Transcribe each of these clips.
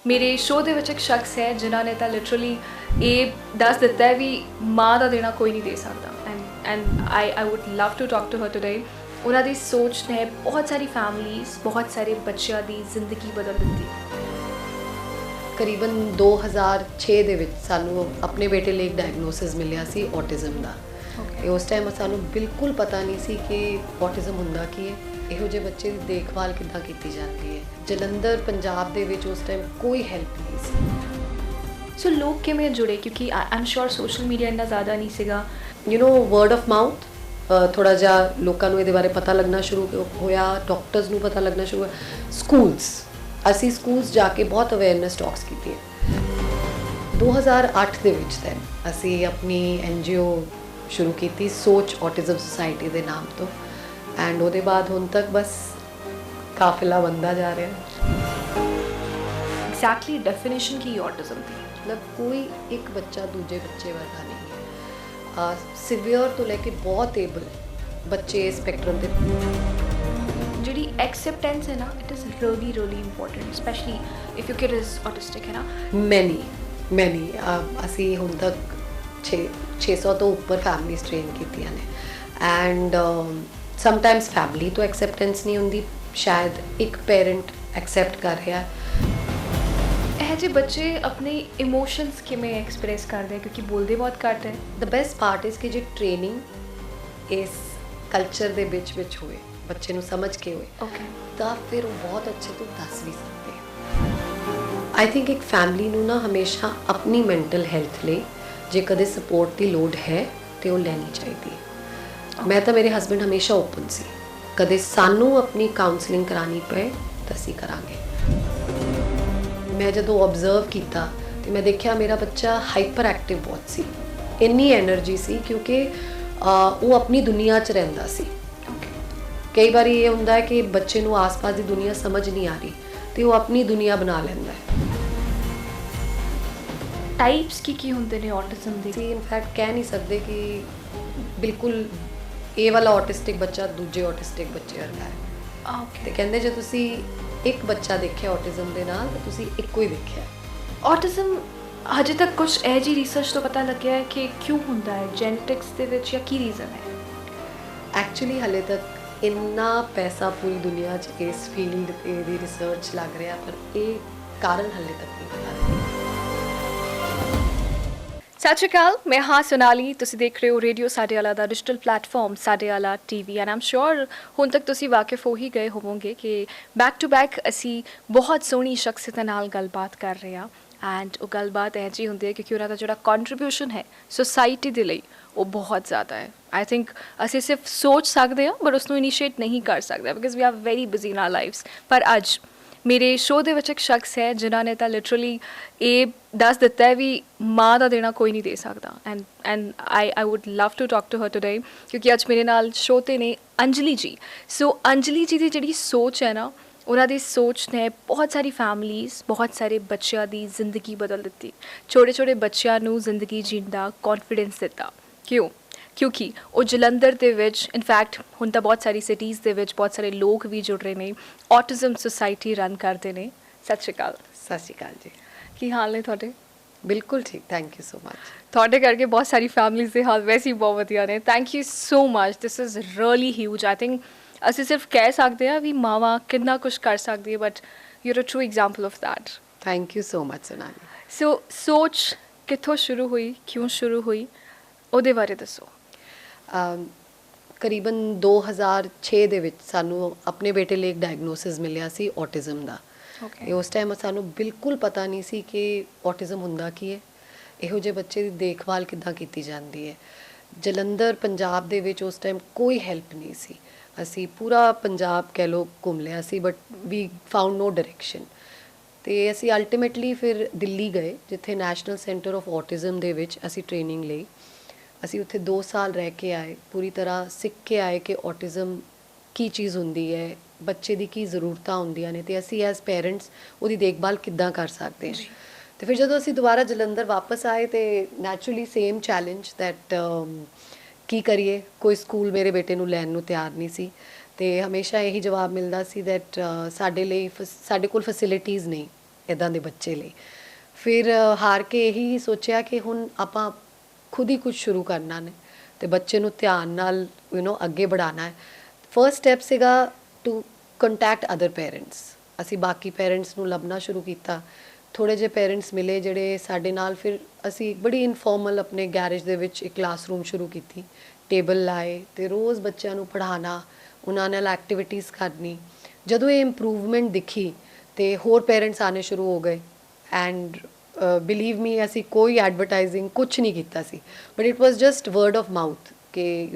ਮੇਰੇ ਸ਼ੋਅ ਦੇ ਵਿੱਚ ਇੱਕ ਸ਼ਖਸ ਹੈ ਜਿਨ੍ਹਾਂ ਨੇ ਤਾਂ ਲਿਟਰਲੀ ਇਹ ਦੱਸ ਦਿੱਤਾ ਹੈ ਵੀ ਮਾਂ ਦਾ ਦੇਣਾ ਕੋਈ ਨਹੀਂ ਦੇ ਸਕਦਾ and I would love to talk to her today. ਉਹਨਾਂ ਦੀ ਸੋਚ ਨੇ ਬਹੁਤ ਸਾਰੀ ਫੈਮਲੀਜ਼, ਬਹੁਤ ਸਾਰੇ ਬੱਚਿਆਂ ਦੀ ਜ਼ਿੰਦਗੀ ਬਦਲ ਦਿੱਤੀ। ਕਰੀਬਨ 2006 ਦੇ ਵਿੱਚ ਸਾਨੂੰ ਆਪਣੇ ਬੇਟੇ ਲਈ ਇੱਕ ਡਾਇਗਨੋਸਿਸ ਮਿਲਿਆ ਸੀ ਔਟਿਜ਼ਮ ਦਾ। ਤੇ ਉਸ ਟਾਈਮ ਸਾਨੂੰ ਬਿਲਕੁਲ ਪਤਾ ਨਹੀਂ ਸੀ ਕਿ ਔਟਿਜ਼ਮ ਹੁੰਦਾ ਕੀ ਹੈ, ਇਹੋ ਜਿਹੇ ਬੱਚੇ ਦੀ ਦੇਖਭਾਲ ਕਿੱਦਾਂ ਕੀਤੀ ਜਾਂਦੀ ਹੈ। ਜਲੰਧਰ ਪੰਜਾਬ ਦੇ ਵਿੱਚ ਉਸ ਟਾਈਮ ਕੋਈ ਹੈਲਪ ਨਹੀਂ ਸੀ। ਸੋ ਲੋਕ ਕਿਵੇਂ ਜੁੜੇ, ਕਿਉਂਕਿ I am sure social media ਇੰਨਾ ਜ਼ਿਆਦਾ ਨਹੀਂ ਸੀਗਾ। ਵਰਡ ਆਫ ਮਾਊਥ, ਥੋੜਾ ਜਿਹਾ ਲੋਕਾਂ ਨੂੰ ਇਹਦੇ ਬਾਰੇ ਪਤਾ ਲੱਗਣਾ ਸ਼ੁਰੂ ਹੋਇਆ, ਡਾਕਟਰਸ ਨੂੰ ਪਤਾ ਲੱਗਣਾ ਸ਼ੁਰੂ ਹੋਇਆ। ਅਸੀਂ ਸਕੂਲਸ ਜਾ ਕੇ ਬਹੁਤ ਅਵੇਅਰਨੈਸ ਟਾਕਸ ਕੀਤੀਆਂ। 2008 ਦੇ ਵਿੱਚ ਤਾਂ ਅਸੀਂ ਆਪਣੀ NGO ਸ਼ੁਰੂ ਕੀਤੀ, ਸੋਚ ਔਟਿਜ਼ਮ ਸੁਸਾਇਟੀ ਦੇ ਨਾਮ ਤੋਂ। ਐਂਡ ਉਹਦੇ ਬਾਅਦ ਹੁਣ ਤੱਕ ਬਸ ਕਾਫਿਲਾ ਬਣਦਾ ਜਾ ਰਿਹਾ। ਐਗਜ਼ੈਕਟਲੀ ਡੈਫੀਨੇਸ਼ਨ ਕੀ ਔਟਿਜ਼ਮ ਦੀ? ਮਤਲਬ ਕੋਈ ਇੱਕ ਬੱਚਾ ਦੂਜੇ ਬੱਚੇ ਵਰਗਾ ਨਹੀਂ ਹੈ। ਸਿਵੀਅਰ ਤੋਂ ਲੈ ਕੇ ਬਹੁਤ ਏਬਲ ਬੱਚੇ ਸਪੈਕਟਰਮ ਦੇ। ਜਿਹੜੀ ਐਕਸੈਪਟੈਂਸ ਹੈ ਨਾ, it is really important, specially if you kid is autistic ਹੈ ਨਾ। ਮੈਨੀ ਅਸੀਂ ਹੁਣ ਤੱਕ 600 ਤੋਂ ਉੱਪਰ ਫੈਮਲੀਜ਼ ਟ੍ਰੇਨ ਕੀਤੀਆਂ ਨੇ। ਐਂਡ ਸਮਟਾਈਮਸ ਫੈਮਲੀ ਤੋਂ ਐਕਸੈਪਟੈਂਸ ਨਹੀਂ ਹੁੰਦੀ, ਸ਼ਾਇਦ ਇੱਕ ਪੇਰੈਂਟ ਐਕਸੈਪਟ ਕਰ ਰਿਹਾ। ਇਹ ਜਿਹੇ ਬੱਚੇ ਆਪਣੇ ਇਮੋਸ਼ਨਸ ਕਿਵੇਂ ਐਕਸਪ੍ਰੈਸ ਕਰਦੇ, ਕਿਉਂਕਿ ਬੋਲਦੇ ਬਹੁਤ ਘੱਟ ਹੈ। ਦ ਬੈਸਟ ਪਾਰਟ ਇਜ਼ ਕਿ ਜੇ ਟ੍ਰੇਨਿੰਗ ਇਸ ਕਲਚਰ ਦੇ ਵਿੱਚ ਹੋਏ, ਬੱਚੇ ਨੂੰ ਸਮਝ ਕੇ ਹੋਏ, ਤਾਂ ਫਿਰ ਉਹ ਬਹੁਤ ਅੱਛੇ ਤੋਂ ਦੱਸ ਵੀ ਸਕਦੇ। ਆਈ ਥਿੰਕ ਇੱਕ ਫੈਮਲੀ ਨੂੰ ਨਾ ਹਮੇਸ਼ਾ ਆਪਣੀ ਮੈਂਟਲ ਹੈਲਥ ਲਈ ਜੇ ਕਦੇ ਸਪੋਰਟ ਦੀ ਲੋੜ ਹੈ ਤੇ ਉਹ ਲੈਣੀ ਚਾਹੀਦੀ ਹੈ। ਮੈਂ ਤਾਂ ਮੇਰੇ ਹਸਬੈਂਡ ਹਮੇਸ਼ਾ ਓਪਨ ਸੀ, ਕਦੇ ਸਾਨੂੰ ਆਪਣੀ ਕਾਉਂਸਲਿੰਗ ਕਰਾਉਣੀ ਪਏ ਤਾਂ ਅਸੀਂ ਕਰਾਂਗੇ। ਮੈਂ ਜਦੋਂ ਆਬਜ਼ਰਵ ਕੀਤਾ ਤੇ ਮੈਂ ਦੇਖਿਆ ਮੇਰਾ ਬੱਚਾ ਹਾਈਪਰ ਐਕਟਿਵ ਬਹੁਤ ਸੀ, ਇੰਨੀ ਐਨਰਜੀ ਸੀ ਕਿਉਂਕਿ ਉਹ ਆਪਣੀ ਦੁਨੀਆ 'ਚ ਰਹਿੰਦਾ ਸੀ। ਕਈ ਵਾਰੀ ਇਹ ਹੁੰਦਾ ਹੈ ਕਿ ਬੱਚੇ ਨੂੰ ਆਸ-ਪਾਸ ਦੀ ਦੁਨੀਆ ਸਮਝ ਨਹੀਂ ਆ ਰਹੀ ਤੇ ਉਹ ਆਪਣੀ ਦੁਨੀਆ ਬਣਾ ਲੈਂਦਾ ਹੈ। ਟਾਈਪਸ ਕੀ ਹੁੰਦੇ ਨੇ ਔਟਿਜ਼ਮ ਦੇ? ਅਸੀਂ ਇਨਫੈਕਟ ਕਹਿ ਨਹੀਂ ਸਕਦੇ ਕਿ ਬਿਲਕੁਲ ਇਹ ਵਾਲਾ ਔਟਿਸਟਿਕ ਬੱਚਾ ਦੂਜੇ ਔਟਿਸਟਿਕ ਬੱਚੇ ਵਰਗਾ ਹੈ। ਤੇ ਕਹਿੰਦੇ ਜੇ ਤੁਸੀਂ ਇੱਕ ਬੱਚਾ ਦੇਖਿਆ ਔਟਿਜ਼ਮ ਦੇ ਨਾਲ ਤਾਂ ਤੁਸੀਂ ਇੱਕੋ ਹੀ ਦੇਖਿਆ। ਔਟਿਜ਼ਮ ਹਜੇ ਤੱਕ ਕੁਝ ਇਹ ਜਿਹੀ ਰਿਸਰਚ ਤੋਂ ਪਤਾ ਲੱਗਿਆ ਹੈ ਕਿ ਕਿਉਂ ਹੁੰਦਾ ਹੈ, ਜੈਨੇਟਿਕਸ ਦੇ ਵਿੱਚ, ਜਾਂ ਕੀ ਰੀਜ਼ਨ ਹੈ? ਐਕਚੁਅਲੀ ਹਲੇ ਤੱਕ ਇੰਨਾ ਪੈਸਾ ਪੂਰੀ ਦੁਨੀਆ 'ਚ ਇਸ ਫੀਲਡ ਦੀ ਰਿਸਰਚ ਲੱਗ ਰਿਹਾ, ਪਰ ਇਹ ਕਾਰਨ ਹਲੇ ਤੱਕ ਨਹੀਂ ਪਤਾ। ਸਤਿ ਸ਼੍ਰੀ ਅਕਾਲ, ਮੈਂ ਹਾਂ ਸੋਨਾਲੀ। ਤੁਸੀਂ ਦੇਖ ਰਹੇ ਹੋ ਰੇਡੀਓ ਸਾਡੇ ਵਾਲਾ ਦਾ ਡਿਜੀਟਲ ਪਲੇਟਫਾਰਮ ਸਾਡੇ ਵਾਲਾ TV, ਐਂਡ ਆਮ ਸ਼ੋਰ ਹੁਣ ਤੱਕ ਤੁਸੀਂ ਵਾਕਿਫ ਹੋ ਹੀ ਗਏ ਹੋਵੋਗੇ ਕਿ ਬੈਕ ਟੂ ਬੈਕ ਅਸੀਂ ਬਹੁਤ ਸੋਹਣੀ ਸ਼ਖਸੀਅਤਾਂ ਨਾਲ ਗੱਲਬਾਤ ਕਰ ਰਹੇ ਹਾਂ। ਐਂਡ ਉਹ ਗੱਲਬਾਤ ਇਹ ਜਿਹੀ ਹੁੰਦੀ ਹੈ ਕਿਉਂਕਿ ਉਹਨਾਂ ਦਾ ਜਿਹੜਾ ਕੰਟਰੀਬਿਊਸ਼ਨ ਹੈ ਸੋਸਾਇਟੀ ਦੇ ਲਈ ਉਹ ਬਹੁਤ ਜ਼ਿਆਦਾ ਹੈ। ਆਈ ਥਿੰਕ ਅਸੀਂ ਸਿਰਫ ਸੋਚ ਸਕਦੇ ਹਾਂ ਬਟ ਉਸਨੂੰ ਇਨੀਸ਼ੀਏਟ ਨਹੀਂ ਕਰ ਸਕਦੇ because we are very busy in our lifes. ਪਰ ਅੱਜ ਮੇਰੇ ਸ਼ੋਅ ਦੇ ਵਿੱਚ ਇੱਕ ਸ਼ਖਸ ਹੈ ਜਿਨ੍ਹਾਂ ਨੇ ਤਾਂ ਲਿਟਰਲੀ ਇਹ ਦੱਸ ਦਿੱਤਾ ਹੈ ਵੀ ਮਾਂ ਦਾ ਦੇਣਾ ਕੋਈ ਨਹੀਂ ਦੇ ਸਕਦਾ। And I would love to talk to her today, ਕਿਉਂਕਿ ਅੱਜ ਮੇਰੇ ਨਾਲ ਸ਼ੋਅ 'ਤੇ ਨੇ ਅੰਜਲੀ ਜੀ। ਸੋ ਅੰਜਲੀ ਜੀ ਦੀ ਜਿਹੜੀ ਸੋਚ ਹੈ ਨਾ, ਉਹਨਾਂ ਦੀ ਸੋਚ ਨੇ ਬਹੁਤ ਸਾਰੀ ਫੈਮਲੀਜ਼, ਬਹੁਤ ਸਾਰੇ ਬੱਚਿਆਂ ਦੀ ਜ਼ਿੰਦਗੀ ਬਦਲ ਦਿੱਤੀ। ਛੋਟੇ ਛੋਟੇ ਬੱਚਿਆਂ ਨੂੰ ਜ਼ਿੰਦਗੀ ਜੀਣ ਦਾ ਕੌਨਫੀਡੈਂਸ ਦਿੱਤਾ। ਕਿਉਂਕਿ ਉਹ ਜਲੰਧਰ ਦੇ ਵਿੱਚ, ਇਨਫੈਕਟ ਹੁਣ ਤਾਂ ਬਹੁਤ ਸਾਰੀ ਸਿਟੀਜ਼ ਦੇ ਵਿੱਚ ਬਹੁਤ ਸਾਰੇ ਲੋਕ ਵੀ ਜੁੜ ਰਹੇ ਨੇ, ਔਟਿਜ਼ਮ ਸੁਸਾਇਟੀ ਰਨ ਕਰਦੇ ਨੇ। ਸਤਿ ਸ਼੍ਰੀ ਅਕਾਲ। ਸਤਿ ਸ਼੍ਰੀ ਅਕਾਲ ਜੀ। ਕੀ ਹਾਲ ਨੇ ਤੁਹਾਡੇ? ਬਿਲਕੁਲ ਠੀਕ, ਥੈਂਕ ਯੂ ਸੋ ਮਚ। ਤੁਹਾਡੇ ਕਰਕੇ ਬਹੁਤ ਸਾਰੀ ਫੈਮਲੀਜ਼ ਦੇ ਹਾਲ ਵੈਸੇ ਹੀ ਬਹੁਤ ਵਧੀਆ ਨੇ। Thank you so much, this is really huge. I think ਅਸੀਂ ਸਿਰਫ ਕਹਿ ਸਕਦੇ ਹਾਂ ਵੀ ਮਾਵਾਂ ਕਿੰਨਾ ਕੁਛ ਕਰ ਸਕਦੀ ਹੈ, but you are a true example of that. Thank you so much Sonali. So ਸੋਚ ਕਿੱਥੋਂ ਸ਼ੁਰੂ ਹੋਈ, ਕਿਉਂ ਸ਼ੁਰੂ ਹੋਈ, ਉਹਦੇ ਬਾਰੇ ਦੱਸੋ। ਕਰੀਬਨ 2006 ਦੇ ਵਿੱਚ ਸਾਨੂੰ ਆਪਣੇ ਬੇਟੇ ਲਈ ਇੱਕ ਡਾਇਗਨੋਸਿਸ ਮਿਲਿਆ ਸੀ ਔਟਿਜ਼ਮ ਦਾ। ਤੇ ਉਸ ਟਾਈਮ ਸਾਨੂੰ ਬਿਲਕੁਲ ਪਤਾ ਨਹੀਂ ਸੀ ਕਿ ਔਟਿਜ਼ਮ ਹੁੰਦਾ ਕੀ ਹੈ, ਇਹੋ ਜਿਹੇ ਬੱਚੇ ਦੀ ਦੇਖਭਾਲ ਕਿੱਦਾਂ ਕੀਤੀ ਜਾਂਦੀ ਹੈ। ਜਲੰਧਰ ਪੰਜਾਬ ਦੇ ਵਿੱਚ ਉਸ ਟਾਈਮ ਕੋਈ ਹੈਲਪ ਨਹੀਂ ਸੀ। ਅਸੀਂ ਪੂਰਾ ਪੰਜਾਬ ਕਹਿ ਲਓ ਘੁੰਮ ਲਿਆ ਸੀ, but we found no direction. ਤੇ ਅਸੀਂ ਅਲਟੀਮੇਟਲੀ ਫਿਰ ਦਿੱਲੀ ਗਏ, ਜਿੱਥੇ ਨੈਸ਼ਨਲ ਸੈਂਟਰ ਆਫ ਔਟਿਜ਼ਮ ਦੇ ਵਿੱਚ ਅਸੀਂ ਟ੍ਰੇਨਿੰਗ ਲਈ। ਅਸੀਂ ਉੱਥੇ 2 ਸਾਲ ਰਹਿ ਕੇ ਆਏ, ਪੂਰੀ ਤਰ੍ਹਾਂ ਸਿੱਖ ਕੇ ਆਏ ਕਿ ਔਟਿਜ਼ਮ ਕੀ ਚੀਜ਼ ਹੁੰਦੀ ਹੈ, ਬੱਚੇ ਦੀ ਕੀ ਜ਼ਰੂਰਤਾਂ ਹੁੰਦੀਆਂ ਨੇ, ਤੇ ਅਸੀਂ ਐਜ਼ ਪੇਰੈਂਟਸ ਉਹਦੀ ਦੇਖਭਾਲ ਕਿੱਦਾਂ ਕਰ ਸਕਦੇ ਹਾਂ। ਤੇ ਫਿਰ ਜਦੋਂ ਅਸੀਂ ਦੁਬਾਰਾ ਜਲੰਧਰ ਵਾਪਸ ਆਏ ਤੇ ਨੈਚੁਰਲੀ ਸੇਮ ਚੈਲੰਜ ਦੈਟ ਕੀ ਕਰੀਏ, ਕੋਈ ਸਕੂਲ ਮੇਰੇ ਬੇਟੇ ਨੂੰ ਲੈਣ ਨੂੰ ਤਿਆਰ ਨਹੀਂ ਸੀ। ਤੇ ਹਮੇਸ਼ਾ ਇਹੀ ਜਵਾਬ ਮਿਲਦਾ ਸੀ ਦੈਟ ਸਾਡੇ ਕੋਲ ਫੈਸਿਲਿਟੀਜ਼ ਨਹੀਂ, ਇੱਦਾਂ ਦੇ ਬੱਚੇ ਲਈ। ਫਿਰ ਹਾਰ ਕੇ ਇਹੀ ਸੋਚਿਆ ਕਿ ਹੁਣ ਆਪਾਂ ਖੁਦ ਹੀ ਕੁਝ ਸ਼ੁਰੂ ਕਰਨਾ ਨੇ ਤੇ ਬੱਚੇ ਨੂੰ ਧਿਆਨ ਨਾਲ ਅੱਗੇ ਵਧਾਉਣਾ ਹੈ। ਫਰਸਟ ਸਟੈਪ ਸੀਗਾ ਟੂ ਕੰਟੈਕਟ ਅਦਰ ਪੇਰੈਂਟਸ। ਅਸੀਂ ਬਾਕੀ ਪੇਰੈਂਟਸ ਨੂੰ ਲੱਭਣਾ ਸ਼ੁਰੂ ਕੀਤਾ। ਥੋੜ੍ਹੇ ਜਿਹੇ ਪੇਰੈਂਟਸ ਮਿਲੇ ਜਿਹੜੇ ਸਾਡੇ ਨਾਲ, ਫਿਰ ਅਸੀਂ ਬੜੀ ਇਨਫੋਰਮਲ ਆਪਣੇ ਗੈਰੇਜ ਦੇ ਵਿੱਚ ਇੱਕ ਕਲਾਸਰੂਮ ਸ਼ੁਰੂ ਕੀਤੀ, ਟੇਬਲ ਲਾਏ ਤੇ ਰੋਜ਼ ਬੱਚਿਆਂ ਨੂੰ ਪੜ੍ਹਾਉਣਾ, ਉਹਨਾਂ ਨਾਲ ਐਕਟੀਵਿਟੀਜ਼ ਕਰਨੀ। ਜਦੋਂ ਇਹ ਇੰਪਰੂਵਮੈਂਟ ਦਿਖੀ ਤੇ ਹੋਰ ਪੇਰੈਂਟਸ ਆਉਣੇ ਸ਼ੁਰੂ ਹੋ ਗਏ। ਐਂਡ ਬਿਲੀਵ ਮੀ, ਅਸੀਂ ਕੋਈ ਐਡਵਰਟਾਈਜ਼ਿੰਗ ਕੁਛ ਨਹੀਂ ਕੀਤਾ ਸੀ, but it was just word of mouth ਕਿ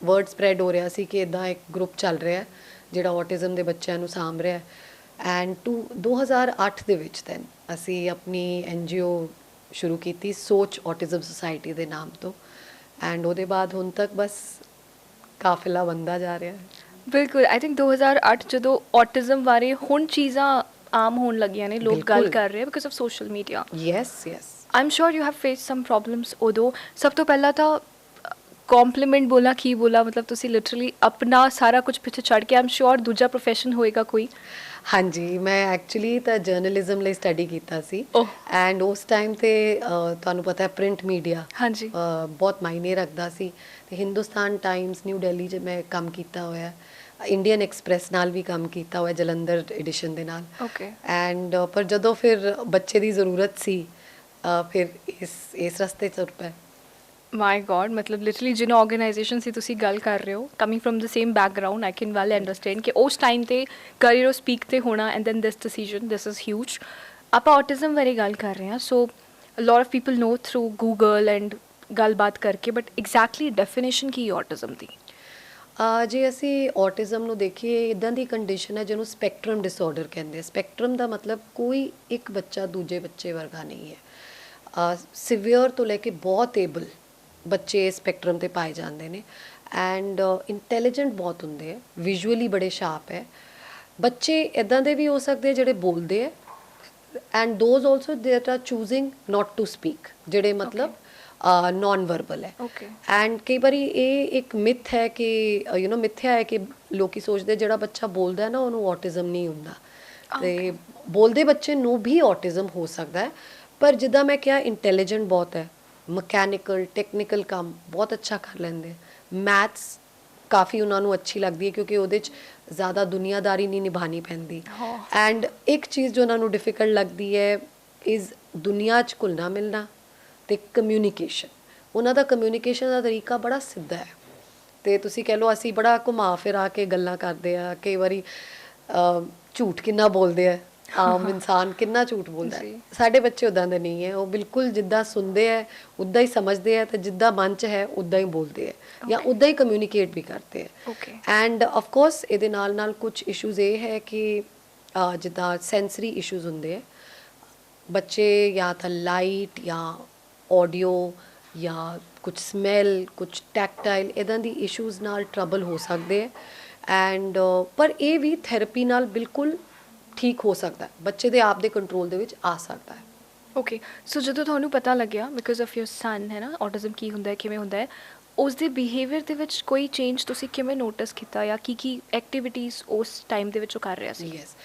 ਵਰਡ ਸਪਰੈਡ ਹੋ ਰਿਹਾ ਸੀ ਕਿ ਇੱਦਾਂ ਇੱਕ ਗਰੁੱਪ ਚੱਲ ਰਿਹਾ ਜਿਹੜਾ ਔਟਿਜ਼ਮ ਦੇ ਬੱਚਿਆਂ ਨੂੰ ਸਾਂਭ ਰਿਹਾ। ਐਂਡ 2008 ਦੇ ਵਿੱਚ ਦੈਨ ਅਸੀਂ ਆਪਣੀ NGO ਸ਼ੁਰੂ ਕੀਤੀ, ਸੋਚ ਔਟਿਜ਼ਮ ਸੁਸਾਇਟੀ ਦੇ ਨਾਮ ਤੋਂ। ਐਂਡ ਉਹਦੇ ਬਾਅਦ ਹੁਣ ਤੱਕ ਬਸ ਕਾਫਿਲਾ ਬਣਦਾ ਜਾ ਰਿਹਾ ਹੈ। ਬਿਲਕੁਲ, ਆਈ ਥਿੰਕ 2008 ਜਦੋਂ ਔਟਿਜ਼ਮ ਬਾਰੇ ਹੁਣ ਚੀਜ਼ਾਂ ਆਮ ਹੋਣ ਲੱਗੀਆਂ ਨੇ, ਲੋਕ ਗੱਲ ਕਰ ਰਹੇ because of social media. Yes I am sure you have face some problems ਉਦੋਂ। ਸਭ ਤੋਂ ਪਹਿਲਾਂ ਤਾਂ ਕੰਪਲੀਮੈਂਟ ਬੋਲਾਂ ਕੀ ਬੋਲਾਂ, ਮਤਲਬ ਤੁਸੀਂ ਲਿਟਰਲੀ ਆਪਣਾ ਸਾਰਾ ਕੁਝ ਪਿੱਛੇ ਛੱਡ ਕੇ, ਆਈ ਐਮ ਸ਼ੋਰ ਦੂਜਾ ਪ੍ਰੋਫੈਸ਼ਨ ਹੋਏਗਾ ਕੋਈ। ਹਾਂਜੀ, ਮੈਂ ਐਕਚੁਅਲੀ ਤਾਂ ਜਰਨਲਿਜ਼ਮ ਲਈ ਸਟੱਡੀ ਕੀਤਾ ਸੀ। ਐਂਡ ਉਸ ਟਾਈਮ ਤੇ ਤੁਹਾਨੂੰ ਪਤਾ ਹੈ ਪ੍ਰਿੰਟ ਮੀਡੀਆ ਹਾਂਜੀ ਬਹੁਤ ਮਾਇਨੇ ਰੱਖਦਾ ਸੀ। ਤੇ ਹਿੰਦੁਸਤਾਨ ਟਾਈਮਸ, ਨਿਊ ਦਿੱਲੀ 'ਚ ਮੈਂ ਕੰਮ ਕੀਤਾ ਹੋਇਆ, ਇੰਡੀਅਨ ਐਕਸਪ੍ਰੈਸ ਨਾਲ ਵੀ ਕੰਮ ਕੀਤਾ ਹੋਇਆ, ਜਲੰਧਰ ਐਡੀਸ਼ਨ ਦੇ ਨਾਲ। ਓਕੇ। ਐਂਡ ਪਰ ਜਦੋਂ ਫਿਰ ਬੱਚੇ ਦੀ ਜ਼ਰੂਰਤ ਸੀ, ਫਿਰ ਇਸ ਰਸਤੇ ਤੁਰ ਪਏ। ਮਾਈ ਗॉड, ਮਤਲਬ ਲਿਟਰਲੀ ਜਿਹਨਾਂ ਆਰਗੇਨਾਈਜੇਸ਼ਨ ਸੀ ਤੁਸੀਂ ਗੱਲ ਕਰ ਰਹੇ ਹੋ, coming from the same background, I can well understand ਕਿ ਉਸ ਟਾਈਮ ਤੇ ਕਰੀਅਰ ਸਪੀਕ ਤੇ ਹੋਣਾ and then this decision, this is huge. ਆਪਾਂ ਔਟਿਜ਼ਮ ਬਾਰੇ ਗੱਲ ਕਰ ਰਹੇ ਹਾਂ, so lot of people know through Google and ਗੱਲਬਾਤ ਕਰਕੇ, ਬਟ ਐਗਜ਼ੈਕਟਲੀ ਡੈਫੀਨੇਸ਼ਨ ਕੀ ਹੈ ਔਟਿਜ਼ਮ ਦੀ? ਜੇ ਅਸੀਂ ਔਟਿਜ਼ਮ ਨੂੰ ਦੇਖੀਏ, ਇੱਦਾਂ ਦੀ ਕੰਡੀਸ਼ਨ ਹੈ ਜਿਹਨੂੰ ਸਪੈਕਟਰਮ ਡਿਸਆਰਡਰ ਕਹਿੰਦੇ ਆ। ਸਪੈਕਟਰਮ ਦਾ ਮਤਲਬ ਕੋਈ ਇੱਕ ਬੱਚਾ ਦੂਜੇ ਬੱਚੇ ਵਰਗਾ ਨਹੀਂ ਹੈ। ਸਿਵੀਅਰ ਤੋਂ ਲੈ ਕੇ ਬਹੁਤ ਏਬਲ ਬੱਚੇ ਸਪੈਕਟਰਮ ਤੇ ਪਾਏ ਜਾਂਦੇ ਨੇ। ਐਂਡ ਇੰਟੈਲੀਜੈਂਟ ਬਹੁਤ ਹੁੰਦੇ ਆ, ਵਿਜ਼ੂਅਲੀ ਬੜੇ ਸ਼ਾਰਪ ਹੈ। ਬੱਚੇ ਇੱਦਾਂ ਦੇ ਵੀ ਹੋ ਸਕਦੇ ਜਿਹੜੇ ਬੋਲਦੇ ਹੈ, and those also that are choosing not to speak, ਜਿਹੜੇ ਮਤਲਬ ਨॉन ਵਰਬਲ ਹੈ। ਐਂਡ ਕਈ ਵਾਰੀ ਇਹ ਇੱਕ ਮਿਥ ਹੈ ਕਿ ਮਿਥਿਆ ਹੈ ਕਿ ਲੋਕੀ ਸੋਚਦੇ ਜਿਹੜਾ ਬੱਚਾ ਬੋਲਦਾ ਹੈ ਨਾ ਉਹਨੂੰ ਔਟਿਜ਼ਮ ਨਹੀਂ ਹੁੰਦਾ। ਤੇ ਬੋਲਦੇ ਬੱਚੇ ਨੂੰ ਵੀ ਔਟਿਜ਼ਮ ਹੋ ਸਕਦਾ ਹੈ, ਪਰ ਜਿੱਦਾਂ ਮੈਂ ਕਿਹਾ ਇੰਟੈਲੀਜੈਂਟ ਬਹੁਤ ਹੈ, ਮਕੈਨੀਕਲ ਟੈਕਨੀਕਲ ਕੰਮ ਬਹੁਤ ਅੱਛਾ ਕਰ ਲੈਂਦੇ। ਮੈਥਸ ਕਾਫੀ ਉਹਨਾਂ ਨੂੰ ਅੱਛੀ ਲੱਗਦੀ ਹੈ ਕਿਉਂਕਿ ਉਹਦੇ 'ਚ ਜ਼ਿਆਦਾ ਦੁਨੀਆਦਾਰੀ ਨਹੀਂ ਨਿਭਾਉਣੀ ਪੈਂਦੀ। ਐਂਡ ਇੱਕ ਚੀਜ਼ ਜੋ ਉਹਨਾਂ ਨੂੰ ਡਿਫਿਕਲਟ ਲੱਗਦੀ ਹੈ ਇਜ਼ ਦੁਨੀਆ 'ਚ ਘੁਲਣਾ ਮਿਲਣਾ ਤੇ ਕਮਿਊਨੀਕੇਸ਼ਨ। ਉਹਨਾਂ ਦਾ ਕਮਿਊਨੀਕੇਸ਼ਨ ਦਾ ਤਰੀਕਾ ਬੜਾ ਸਿੱਧਾ ਹੈ ਤੇ ਤੁਸੀਂ ਕਹਿ ਲਓ ਅਸੀਂ ਬੜਾ ਘੁਮਾ ਫਿਰਾ ਕੇ ਗੱਲਾਂ ਕਰਦੇ ਆ। ਕਈ ਵਾਰੀ ਝੂਠ ਕਿੰਨਾ ਬੋਲਦੇ ਆ, ਆਮ ਇਨਸਾਨ ਕਿੰਨਾ ਝੂਠ ਬੋਲਦਾ ਹੈ। ਸਾਡੇ ਬੱਚੇ ਉੱਦਾਂ ਦੇ ਨਹੀਂ ਹੈ, ਉਹ ਬਿਲਕੁਲ ਜਿੱਦਾਂ ਸੁਣਦੇ ਹੈ ਉੱਦਾਂ ਹੀ ਸਮਝਦੇ ਹੈ ਤੇ ਜਿੱਦਾਂ ਮਨ 'ਚ ਹੈ ਉੱਦਾਂ ਹੀ ਬੋਲਦੇ ਹੈ ਜਾਂ ਉੱਦਾਂ ਹੀ ਕਮਿਊਨੀਕੇਟ ਵੀ ਕਰਦੇ ਹੈ। ਐਂਡ ਆਫ ਕੋਰਸ ਇਹਦੇ ਨਾਲ ਨਾਲ ਕੁਝ ਇਸ਼ੂਜ਼ ਇਹ ਹੈ ਕਿ ਜਿੱਦਾਂ ਸੈਂਸਰੀ ਇਸ਼ੂਜ਼ ਹੁੰਦੇ ਹੈ, ਬੱਚੇ ਜਾਂ ਤਾਂ ਲਾਈਟ ਜਾਂ ਆਡੀਓ ਜਾਂ ਕੁਝ ਸਮੈਲ, ਕੁਝ ਟੈਕਟਾਈਲ ਇੱਦਾਂ ਦੀ ਇਸ਼ੂਜ਼ ਨਾਲ ਟਰਬਲ ਹੋ ਸਕਦੇ ਹੈ। ਐਂਡ ਪਰ ਇਹ ਵੀ ਥੈਰੇਪੀ ਨਾਲ ਬਿਲਕੁਲ ਠੀਕ ਹੋ ਸਕਦਾ, ਬੱਚੇ ਦੇ ਆਪ ਦੇ ਕੰਟਰੋਲ ਦੇ ਵਿੱਚ ਆ ਸਕਦਾ ਹੈ। ਓਕੇ, ਸੋ ਜਦੋਂ ਤੁਹਾਨੂੰ ਪਤਾ ਲੱਗਿਆ ਬਿਕਾਜ਼ ਆਫ ਯੋਰ ਸਨ ਹੈ ਨਾ ਔਟਿਜ਼ਮ ਕੀ ਹੁੰਦਾ ਹੈ, ਕਿਵੇਂ ਹੁੰਦਾ ਹੈ, ਉਸ ਦੇ ਬਿਹੇਵੀਅਰ ਦੇ ਵਿੱਚ ਕੋਈ ਚੇਂਜ ਤੁਸੀਂ ਕਿਵੇਂ ਨੋਟਿਸ ਕੀਤਾ ਜਾਂ ਕੀ ਐਕਟੀਵਿਟੀਜ਼ ਉਸ ਟਾਈਮ ਦੇ ਵਿੱਚ ਉਹ ਕਰ ਰਿਹਾ ਸੀ? ਯੈਸ,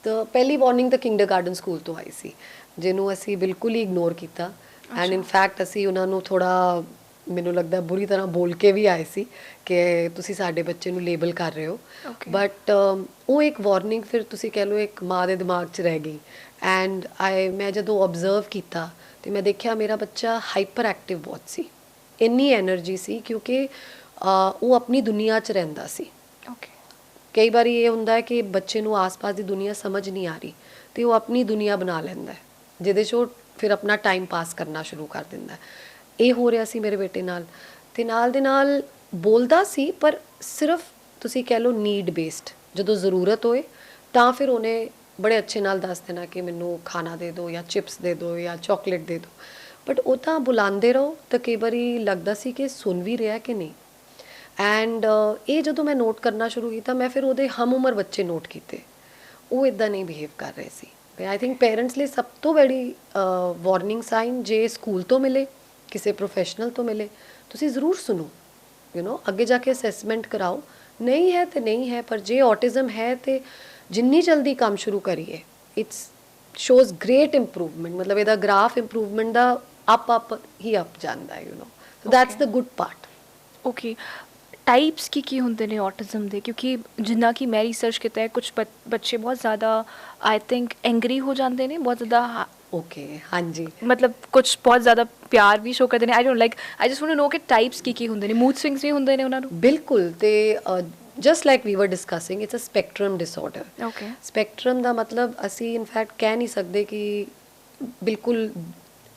ਤਾਂ ਪਹਿਲੀ ਵਾਰਨਿੰਗ ਤਾਂ ਕਿੰਡਰਗਾਰਟਨ ਸਕੂਲ ਤੋਂ ਆਈ ਸੀ, ਜਿਹਨੂੰ ਅਸੀਂ ਬਿਲਕੁਲ ਹੀ ਇਗਨੋਰ ਕੀਤਾ। ਐਂਡ ਇਨਫੈਕਟ ਅਸੀਂ ਉਹਨਾਂ ਨੂੰ ਥੋੜ੍ਹਾ, ਮੈਨੂੰ ਲੱਗਦਾ ਬੁਰੀ ਤਰ੍ਹਾਂ ਬੋਲ ਕੇ ਵੀ ਆਏ ਸੀ ਕਿ ਤੁਸੀਂ ਸਾਡੇ ਬੱਚੇ ਨੂੰ ਲੇਬਲ ਕਰ ਰਹੇ ਹੋ। ਬਟ ਉਹ ਇੱਕ ਵਾਰਨਿੰਗ ਫਿਰ ਤੁਸੀਂ ਕਹਿ ਲਓ ਇੱਕ ਮਾਂ ਦੇ ਦਿਮਾਗ 'ਚ ਰਹਿ ਗਈ। ਐਂਡ ਮੈਂ ਜਦੋਂ ਓਬਜ਼ਰਵ ਕੀਤਾ ਤੇ ਮੈਂ ਦੇਖਿਆ ਮੇਰਾ ਬੱਚਾ ਹਾਈਪਰ ਐਕਟਿਵ ਬਹੁਤ ਸੀ, ਇੰਨੀ ਐਨਰਜੀ ਸੀ ਕਿਉਂਕਿ ਉਹ ਆਪਣੀ ਦੁਨੀਆ 'ਚ ਰਹਿੰਦਾ ਸੀ। ਕਈ ਵਾਰੀ ਇਹ ਹੁੰਦਾ ਹੈ ਕਿ ਬੱਚੇ ਨੂੰ ਆਸ-ਪਾਸ ਦੀ ਦੁਨੀਆ ਸਮਝ ਨਹੀਂ ਆ ਰਹੀ ਤੇ ਉਹ ਆਪਣੀ ਦੁਨੀਆ ਬਣਾ ਲੈਂਦਾ ਜਿਹਦੇ 'ਚ ਉਹ ਫਿਰ ਆਪਣਾ ਟਾਈਮ ਪਾਸ ਕਰਨਾ ਸ਼ੁਰੂ ਕਰ ਦਿੰਦਾ। ਇਹ ਹੋ ਰਿਹਾ ਸੀ ਮੇਰੇ ਬੇਟੇ ਨਾਲ। ਤੇ ਨਾਲ ਦੇ ਨਾਲ ਬੋਲਦਾ ਸੀ ਪਰ ਸਿਰਫ ਤੁਸੀਂ ਕਹਿ ਲਓ ਨੀਡ ਬੇਸਡ, ਜਦੋਂ ਜ਼ਰੂਰਤ ਹੋਏ ਤਾਂ ਫਿਰ ਉਹਨੇ ਬੜੇ ਅੱਛੇ ਨਾਲ ਦੱਸ ਦੇਣਾ ਕਿ ਮੈਨੂੰ ਖਾਣਾ ਦੇ ਦਿਓ ਜਾਂ ਚਿਪਸ ਦੇ ਦਿਓ ਜਾਂ ਚਾਕਲੇਟ ਦੇ ਦਿਓ। ਬਟ ਉਹ ਤਾਂ ਬੁਲਾਉਂਦੇ ਰਹੋ ਤਾਂ ਕਈ ਵਾਰੀ ਲੱਗਦਾ ਸੀ ਕਿ ਸੁਣ ਵੀ ਰਿਹਾ ਕਿ ਨਹੀਂ। ਐਂਡ ਇਹ ਜਦੋਂ ਮੈਂ ਨੋਟ ਕਰਨਾ ਸ਼ੁਰੂ ਕੀਤਾ, ਮੈਂ ਫਿਰ ਉਹਦੇ ਹਮ ਉਮਰ ਬੱਚੇ ਨੋਟ ਕੀਤੇ, ਉਹ ਇੱਦਾਂ ਨਹੀਂ ਬਿਹੇਵ ਕਰ ਰਹੇ ਸੀ। ਤੇ ਆਈ ਥਿੰਕ ਪੇਰੈਂਟਸ ਲਈ ਸਭ ਤੋਂ ਬੜੀ ਵਾਰਨਿੰਗ ਸਾਈਨ ਜੇ ਸਕੂਲ ਤੋਂ ਮਿਲੇ, ਕਿਸੇ ਪ੍ਰੋਫੈਸ਼ਨਲ ਤੋਂ ਮਿਲੇ, ਤੁਸੀਂ ਜ਼ਰੂਰ ਸੁਣੋ। ਅੱਗੇ ਜਾ ਕੇ ਅਸੈਸਮੈਂਟ ਕਰਾਓ, ਨਹੀਂ ਹੈ ਤੇ ਨਹੀਂ ਹੈ, ਪਰ ਜੇ ਔਟਿਜ਼ਮ ਹੈ ਤੇ ਜਿੰਨੀ ਜਲਦੀ ਕੰਮ ਸ਼ੁਰੂ ਕਰੀਏ, ਇਟਸ ਸ਼ੋਜ਼ ਗ੍ਰੇਟ ਇੰਪਰੂਵਮੈਂਟ, ਮਤਲਬ ਇਹਦਾ ਗ੍ਰਾਫ ਇੰਪਰੂਵਮੈਂਟ ਦਾ ਅਪ ਹੀ ਅਪ ਜਾਂਦਾ ਹੈ, so that's the good part. Okay, types ਕੀ ਹੁੰਦੇ ਨੇ ਔਟਿਜ਼ਮ ਦੇ? ਕਿਉਂਕਿ ਜਿੰਨਾ ਕਿ ਮੈਂ ਰਿਸਰਚ ਕੀਤਾ ਹੈ, ਕੁਝ ਬੱਚੇ ਬਹੁਤ ਜ਼ਿਆਦਾ ਆਈ ਥਿੰਕ ਐਂਗਰੀ ਹੋ ਜਾਂਦੇ ਨੇ, ਬਹੁਤ ਜ਼ਿਆਦਾ ਓਕੇ, ਹਾਂਜੀ, ਮਤਲਬ ਕੁਝ ਬਹੁਤ ਜ਼ਿਆਦਾ ਪਿਆਰ ਵੀ ਸ਼ੋ ਕਰਦੇ ਨੇ। I don't like, I just want to know ਕਿ ਟਾਈਪਸ ਕੀ ਹੁੰਦੇ ਨੇ, ਮੂਡ ਸਵਿੰਗਸ ਵੀ ਹੁੰਦੇ ਨੇ ਉਹਨਾਂ ਨੂੰ? ਬਿਲਕੁਲ। ਤੇ just like we were discussing, it's a spectrum disorder. Okay, spectrum ਦਾ ਮਤਲਬ ਅਸੀਂ ਇਨਫੈਕਟ ਕਹਿ ਨਹੀਂ ਸਕਦੇ ਕਿ ਬਿਲਕੁਲ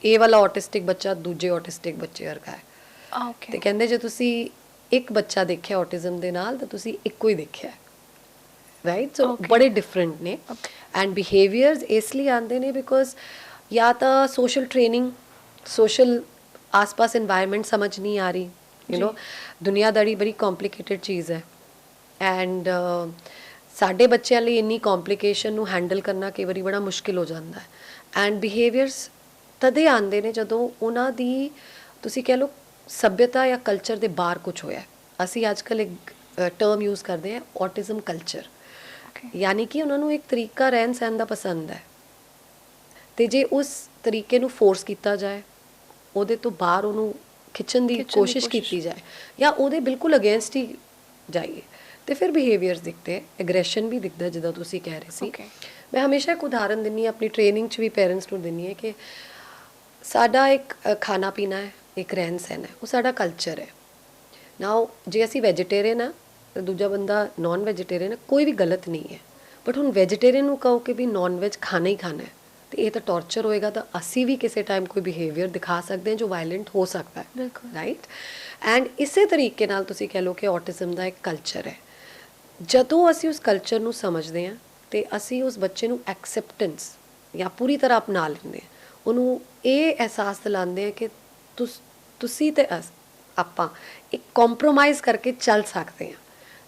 ਇਹ ਵਾਲਾ ਆਟਿਸਟਿਕ ਬੱਚਾ ਦੂਜੇ ਆਟਿਸਟਿਕ ਬੱਚੇ ਵਰਗਾ ਹੈ। ਤੇ ਓਕੇ, ਕਹਿੰਦੇ ਜੇ ਤੁਸੀਂ ਇੱਕ ਬੱਚਾ ਦੇਖਿਆ ਆਟਿਜ਼ਮ ਦੇ ਨਾਲ ਤਾਂ ਤੁਸੀਂ ਇੱਕੋ ਹੀ ਦੇਖਿਆ, ਰਾਈਟ? ਸੋ Okay. ਬੜੇ ਡਿਫਰੈਂਟ ਨੇ। Okay. ਐਂਡ ਬਿਹੇਵੀਅਰਸ ਇਸ ਲਈ ਆਉਂਦੇ ਨੇ ਬਿਕੋਜ਼ ਜਾਂ ਤਾਂ ਸੋਸ਼ਲ ਟ੍ਰੇਨਿੰਗ, ਸੋਸ਼ਲ ਆਸ-ਪਾਸ ਇਨਵਾਇਰਨਮੈਂਟ ਸਮਝ ਨਹੀਂ ਆ ਰਹੀ, ਦੁਨੀਆਦਾਰੀ ਬੜੀ ਕੰਪਲਿਕੇਟਿਡ ਚੀਜ਼ ਹੈ। ਐਂਡ ਸਾਡੇ ਬੱਚਿਆਂ ਲਈ ਇੰਨੀ ਕੰਪਲਿਕੇਸ਼ਨ ਨੂੰ ਹੈਂਡਲ ਕਰਨਾ ਕਈ ਵਾਰੀ ਬੜਾ ਮੁਸ਼ਕਿਲ ਹੋ ਜਾਂਦਾ ਹੈ। ਐਂਡ ਬਿਹੇਵੀਅਰਸ ਤਦੇ ਆਉਂਦੇ ਨੇ ਜਦੋਂ ਉਹਨਾਂ ਦੀ, ਤੁਸੀਂ ਕਹਿ ਲਓ, ਸੱਭਿਅਤਾ ਜਾਂ ਕਲਚਰ ਦੇ ਬਾਹਰ ਕੁਝ ਹੋਇਆ। ਅਸੀਂ ਅੱਜ ਕੱਲ੍ਹ ਇੱਕ ਟਰਮ ਯੂਜ਼ ਕਰਦੇ ਹਾਂ, ਔਟਿਜ਼ਮ ਕਲਚਰ। ਯਾਨੀ ਕਿ ਉਹਨਾਂ ਨੂੰ ਇੱਕ ਤਰੀਕਾ ਰਹਿਣ ਸਹਿਣ ਦਾ ਪਸੰਦ ਹੈ, ਅਤੇ ਜੇ ਉਸ ਤਰੀਕੇ ਨੂੰ ਫੋਰਸ ਕੀਤਾ ਜਾਏ, ਉਹਦੇ ਤੋਂ ਬਾਹਰ ਉਹਨੂੰ ਖਿੱਚਣ ਦੀ ਕੋਸ਼ਿਸ਼ ਕੀਤੀ ਜਾਏ, ਜਾਂ ਉਹਦੇ ਬਿਲਕੁਲ ਅਗੇਂਸਟ ਹੀ ਜਾਈਏ, ਤੇ ਫਿਰ ਬਿਹੇਵੀਅਰਸ ਦਿਖਦੇ, ਐਗਰੈਸ਼ਨ ਵੀ ਦਿਖਦਾ, ਜਿੱਦਾਂ ਤੁਸੀਂ ਕਹਿ ਰਹੇ ਸੀ। ਮੈਂ ਹਮੇਸ਼ਾ ਇੱਕ ਉਦਾਹਰਨ ਦਿੰਦੀ ਹਾਂ, ਆਪਣੀ ਟ੍ਰੇਨਿੰਗ 'ਚ ਵੀ ਪੇਰੈਂਟਸ ਨੂੰ ਦਿੰਦੀ ਹਾਂ, ਕਿ ਸਾਡਾ ਇੱਕ ਖਾਣਾ ਪੀਣਾ ਹੈ, ਇੱਕ ਰਹਿਣ ਸਹਿਣ ਹੈ, ਉਹ ਸਾਡਾ ਕਲਚਰ ਹੈ। ਨਾਓ ਜੇ ਅਸੀਂ ਵੈਜੀਟੇਰੀਅਨ ਆ ਤੇ ਦੂਜਾ ਬੰਦਾ ਨੋਨ ਵੈਜੀਟੇਰੀਅਨ ਹੈ, ਕੋਈ ਵੀ ਗਲਤ ਨਹੀਂ ਹੈ। ਬਟ ਹੁਣ ਵੈਜੀਟੇਰੀਅਨ ਨੂੰ ਕਹੋ ਕਿ ਵੀ ਨੋਨ ਵੈਜ ਖਾਣਾ ਹੀ ਖਾਣਾ ਹੈ, ਤੇ ਇਹ ਤਾਂ ਟੌਰਚਰ ਹੋਏਗਾ। ਤਾਂ ਅਸੀਂ ਵੀ ਕਿਸੇ ਟਾਈਮ ਕੋਈ ਬਿਹੇਵੀਅਰ ਦਿਖਾ ਸਕਦੇ ਹਾਂ ਜੋ ਵਾਇਲੈਂਟ ਹੋ ਸਕਦਾ ਹੈ, ਬਿਲਕੁਲ, ਰਾਈਟ? ਐਂਡ ਇਸੇ ਤਰੀਕੇ ਨਾਲ ਤੁਸੀਂ ਕਹਿ ਲਓ ਕਿ ਔਟਿਜ਼ਮ ਦਾ ਇੱਕ ਕਲਚਰ ਹੈ। ਜਦੋਂ ਅਸੀਂ ਉਸ ਕਲਚਰ ਨੂੰ ਸਮਝਦੇ ਹਾਂ ਤੇ ਅਸੀਂ ਉਸ ਬੱਚੇ ਨੂੰ ਐਕਸੈਪਟੈਂਸ ਜਾਂ ਪੂਰੀ ਤਰ੍ਹਾਂ ਅਪਣਾ ਲੈਂਦੇ ਹਾਂ, ਉਹਨੂੰ ਇਹ ਅਹਿਸਾਸ ਦਿਲਾਉਂਦੇ ਹਾਂ ਕਿ ਤੁਸੀਂ ਤੇ ਆਪਾਂ ਇੱਕ ਕੰਪਰੋਮਾਈਜ਼ ਕਰਕੇ ਚੱਲ ਸਕਦੇ ਹਾਂ,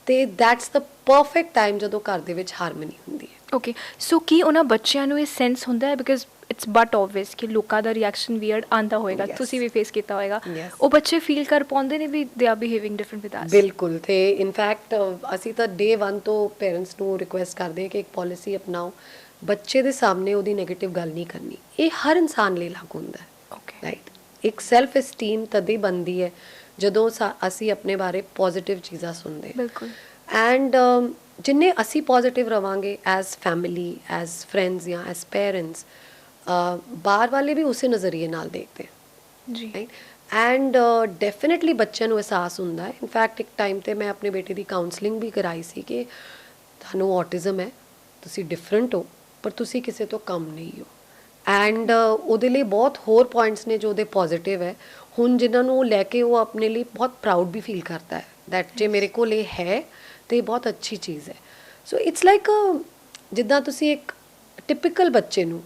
ਤੇ ਦੈਟਸ ਦ ਪਰਫੈਕਟ ਟਾਈਮ ਜਦੋਂ ਘਰ ਦੇ ਵਿੱਚ ਹਾਰਮਨੀ ਹੁੰਦੀ ਹੈ। ਓਕੇ, ਸੋ ਕੀ ਉਹਨਾਂ ਬੱਚਿਆਂ ਨੂੰ ਇਹ ਸੈਂਸ ਹੁੰਦਾ ਹੈ, ਬਿਕਾਜ਼ ਇਟਸ ਬਟ ਆਬਵੀਅਸ ਕਿ ਲੋਕਾਂ ਦਾ ਰਿਐਕਸ਼ਨ ਵੀਅਰਡ ਆਉਂਦਾ ਹੋਏਗਾ, ਤੁਸੀਂ ਵੀ ਫੇਸ ਕੀਤਾ ਹੋਏਗਾ, ਉਹ ਬੱਚੇ ਫੀਲ ਕਰ ਪਾਉਂਦੇ ਨੇ ਵੀ they are behaving different with us? ਬਿਲਕੁਲ। ਤੇ ਇਨਫੈਕਟ ਅਸੀਂ ਤਾਂ ਡੇ 1 ਤੋਂ ਪੇਰੈਂਟਸ ਨੂੰ ਰਿਕੁਐਸਟ ਕਰਦੇ ਹਾਂ ਕਿ ਇੱਕ ਪੋਲਿਸੀ ਅਪਣਾਓ, ਬੱਚੇ ਦੇ ਸਾਹਮਣੇ ਉਹਦੀ ਨੈਗੇਟਿਵ ਗੱਲ ਨਹੀਂ ਕਰਨੀ। ਇਹ ਹਰ ਇਨਸਾਨ ਲਈ ਲਾਗੂ ਹੁੰਦਾ ਹੈ, ਓਕੇ, ਰਾਈਟ? ਇੱਕ ਸੈਲਫ ਐਸਟੀਮ ਤਦ ਹੀ ਬਣਦੀ ਹੈ ਜਦੋਂ ਅਸੀਂ ਆਪਣੇ ਬਾਰੇ ਪੋਜ਼ਿਟਿਵ ਚੀਜ਼ਾਂ ਸੁਣਦੇ। ਬਿਲਕੁਲ, ਐਂਡ ਜਿੰਨੇ ਅਸੀਂ ਪੋਜ਼ਿਟਿਵ ਰਵਾਂਗੇ ਐਜ਼ ਫੈਮਿਲੀ, ਐਜ਼ ਫਰੈਂਡਸ ਜਾਂ ਐਜ਼ ਪੇਰੈਂਟਸ, ਬਾਹਰ ਵਾਲੇ ਵੀ ਉਸੇ ਨਜ਼ਰੀਏ ਨਾਲ ਦੇਖਦੇ, ਜੀ, ਰਾਈਟ? ਐਂਡ ਡੈਫੀਨੇਟਲੀ ਬੱਚਿਆਂ ਨੂੰ ਅਹਿਸਾਸ ਹੁੰਦਾ ਹੈ। ਇਨਫੈਕਟ ਇੱਕ ਟਾਈਮ 'ਤੇ ਮੈਂ ਆਪਣੀ ਬੇਟੀ ਦੀ ਕਾਉਂਸਲਿੰਗ ਵੀ ਕਰਾਈ ਸੀ ਕਿ ਤੁਹਾਨੂੰ ਔਟਿਜ਼ਮ ਹੈ, ਤੁਸੀਂ ਡਿਫਰੈਂਟ ਹੋ, ਪਰ ਤੁਸੀਂ ਕਿਸੇ ਤੋਂ ਕਮ ਨਹੀਂ ਹੋ। ਐਂਡ ਉਹਦੇ ਲਈ ਬਹੁਤ ਹੋਰ ਪੁਆਇੰਟਸ ਨੇ ਜੋ ਉਹਦੇ ਪੋਜ਼ਿਟਿਵ ਹੈ, ਹੁਣ ਜਿਨ੍ਹਾਂ ਨੂੰ ਲੈ ਕੇ ਉਹ ਆਪਣੇ ਲਈ ਬਹੁਤ ਪ੍ਰਾਊਡ ਵੀ ਫੀਲ ਕਰਦਾ ਹੈ, ਦੈਟ ਜੇ ਮੇਰੇ ਕੋਲ ਇਹ ਹੈ ਤੇ ਬਹੁਤ ਅੱਛੀ ਚੀਜ਼ ਹੈ। ਸੋ ਇਟਸ ਲਾਈਕ ਜਿੱਦਾਂ ਤੁਸੀਂ ਇੱਕ ਟਿਪੀਕਲ ਬੱਚੇ ਨੂੰ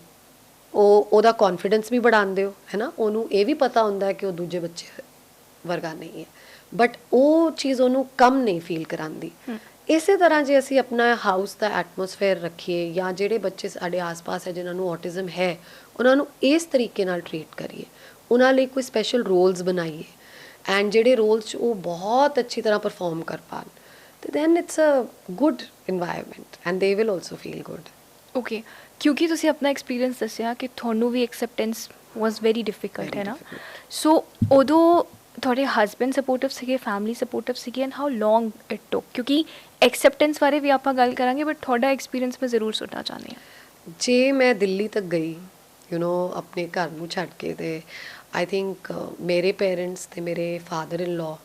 ਉਹਦਾ ਕੌਨਫੀਡੈਂਸ ਵੀ बढ़ाਉਂਦੇ ਹੋ, ਹੈ ਨਾ? ਉਹਨੂੰ ਇਹ ਵੀ ਪਤਾ ਹੁੰਦਾ ਹੈ ਕਿ ਉਹ ਦੂਜੇ ਬੱਚੇ ਵਰਗਾ ਨਹੀਂ ਹੈ, ਬਟ ਉਹ ਚੀਜ਼ ਉਹਨੂੰ ਕਮ ਨਹੀਂ ਫੀਲ ਕਰਾਉਂਦੀ। ਇਸੇ ਤਰ੍ਹਾਂ ਜੇ ਅਸੀਂ ਆਪਣਾ ਹਾਊਸ ਦਾ ਐਟਮੋਸਫੇਅਰ ਰੱਖੀਏ, ਜਾਂ ਜਿਹੜੇ ਬੱਚੇ ਸਾਡੇ ਆਸ-ਪਾਸ ਹੈ ਜਿਨ੍ਹਾਂ ਨੂੰ ਔਟਿਜ਼ਮ ਹੈ, ਉਹਨਾਂ ਨੂੰ ਇਸ ਤਰੀਕੇ ਨਾਲ ਟਰੀਟ ਕਰੀਏ, ਉਹਨਾਂ ਲਈ ਕੋਈ ਸਪੈਸ਼ਲ ਰੋਲਸ ਬਣਾਈਏ, ਐਂਡ ਜਿਹੜੇ ਰੋਲਸ 'ਚ ਉਹ ਬਹੁਤ ਅੱਛੀ ਤਰ੍ਹਾਂ ਪਰਫਾਰਮ ਕਰ ਪਾਉਣ, ਤੇ then it's a good environment and they will also feel good. Okay, ਕਿਉਂਕਿ ਤੁਸੀਂ ਆਪਣਾ ਐਕਸਪੀਰੀਅੰਸ ਦੱਸਿਆ ਕਿ ਤੁਹਾਨੂੰ ਵੀ ਐਕਸੈਪਟੈਂਸ ਵਾਸ ਵੈਰੀ ਡਿਫਿਕਲਟ, ਹੈ ਨਾ? ਸੋ ਉਦੋਂ ਤੁਹਾਡੇ ਹਸਬੈਂਡ ਸਪੋਰਟਿਵ ਸੀਗੇ, ਫੈਮਿਲੀ ਸਪੋਰਟਿਵ ਸੀਗੀ, and how long it took? ਕਿਉਂਕਿ ਐਕਸੈਪਟੈਂਸ ਬਾਰੇ ਵੀ ਆਪਾਂ ਗੱਲ ਕਰਾਂਗੇ, ਬਟ ਤੁਹਾਡਾ ਐਕਸਪੀਰੀਅੰਸ ਮੈਂ ਜ਼ਰੂਰ ਸੁਣਨਾ ਚਾਹੁੰਦੀ ਹਾਂ। ਜੇ ਮੈਂ ਦਿੱਲੀ ਤੱਕ ਗਈ, ਆਪਣੇ ਘਰ ਨੂੰ ਛੱਡ ਕੇ, ਤੇ ਆਈ ਥਿੰਕ ਮੇਰੇ ਪੇਰੈਂਟਸ ਤੇ ਮੇਰੇ ਫਾਦਰ ਇਨ ਲਾਅ,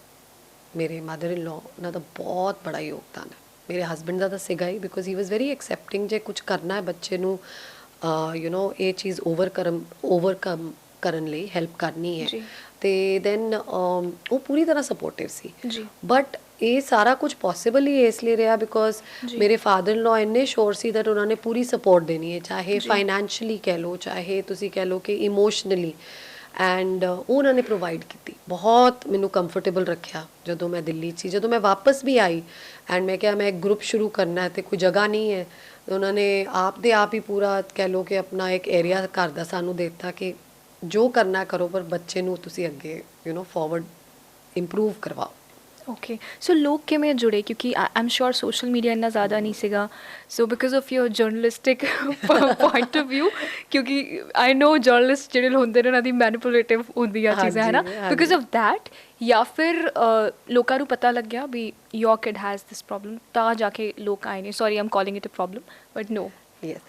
ਮੇਰੇ ਮਦਰ ਇਨ ਲਾਅ, ਉਹਨਾਂ ਦਾ ਬਹੁਤ ਬੜਾ ਯੋਗਦਾਨ ਹੈ। ਮੇਰੇ ਹਸਬੈਂਡ ਦਾ ਤਾਂ ਸੀਗਾ ਹੀ, because he was very accepting. ਜੇ ਕੁਝ ਕਰਨਾ ਹੈ ਬੱਚੇ ਨੂੰ ਇਹ ਚੀਜ਼ ਓਵਰਕਮ ਕਰਨ ਲਈ ਹੈਲਪ ਕਰਨੀ ਹੈ, ਤੇ ਦੈਨ ਉਹ ਪੂਰੀ ਤਰ੍ਹਾਂ ਸਪੋਰਟਿਵ ਸੀ। ਬਟ ਇਹ ਸਾਰਾ ਕੁਝ ਪੋਸੀਬਲ ਹੀ ਇਸ ਲਈ ਰਿਹਾ ਬਿਕੋਜ਼ ਮੇਰੇ ਫਾਦਰ ਇਨ ਲਾਅ ਇੰਨੇ ਸ਼ੋਰ ਸੀ ਦੈਟ ਉਹਨਾਂ ਨੇ ਪੂਰੀ ਸਪੋਰਟ ਦੇਣੀ ਹੈ, ਚਾਹੇ ਫਾਈਨੈਂਸ਼ੀਅਲੀ ਕਹਿ ਲਓ, ਚਾਹੇ ਤੁਸੀਂ ਕਹਿ ਲਓ ਕਿ ਇਮੋਸ਼ਨਲੀ, ਐਂਡ ਉਹਨਾਂ ਨੇ ਪ੍ਰੋਵਾਈਡ ਕੀਤੀ। ਬਹੁਤ ਮੈਨੂੰ ਕੰਫਰਟੇਬਲ ਰੱਖਿਆ ਜਦੋਂ ਮੈਂ ਦਿੱਲੀ 'ਚ ਸੀ। ਜਦੋਂ ਮੈਂ ਵਾਪਸ ਵੀ ਆਈ ਐਂਡ ਮੈਂ ਕਿਹਾ ਮੈਂ ਇੱਕ ਗਰੁੱਪ ਸ਼ੁਰੂ ਕਰਨਾ ਹੈ, ਤੇ ਕੋਈ ਜਗ੍ਹਾ ਨਹੀਂ ਹੈ, ਉਹਨਾਂ ਨੇ ਆਪ ਦੇ ਆਪ ਹੀ ਪੂਰਾ ਕਹਿ ਲਓ ਕਿ ਆਪਣਾ ਇੱਕ ਏਰੀਆ ਘਰ ਦਾ ਸਾਨੂੰ ਦੇ ਦਿੱਤਾ ਕਿ ਜੋ ਕਰਨਾ ਕਰੋ, ਪਰ ਬੱਚੇ ਨੂੰ ਤੁਸੀਂ ਅੱਗੇ ਫਾਰਵਰਡ ਇੰਪਰੂਵ ਕਰਵਾਓ। ਓਕੇ, ਸੋ ਲੋਕ ਕਿਵੇਂ ਜੁੜੇ, ਕਿਉਂਕਿ I am sure social media ਇੰਨਾ ਜ਼ਿਆਦਾ ਨਹੀਂ ਸੀਗਾ, so because of your journalistic point of view, ਕਿਉਂਕਿ ਆਈ ਨੋ ਜਰਨਲਿਸਟ ਜਿਹੜੇ ਹੁੰਦੇ ਨੇ ਉਹਨਾਂ ਦੀ ਮੈਨੀਪੂਲੇਟਿਵ ਹੁੰਦੀਆਂ ਚੀਜ਼ਾਂ ਹੈ ਨਾ, ਹਾਂਜੀ ਬਿਕਾਜ਼ ਹਾਂਜੀ ਆਫ ਦੈਟ, ਜਾਂ ਫਿਰ ਲੋਕਾਂ ਨੂੰ ਪਤਾ ਲੱਗਿਆ ਵੀ your kid has this problem ਤਾਂ ਜਾ ਕੇ ਲੋਕ ਆਏ ਨੇ, sorry am calling it a problem but no. Yes.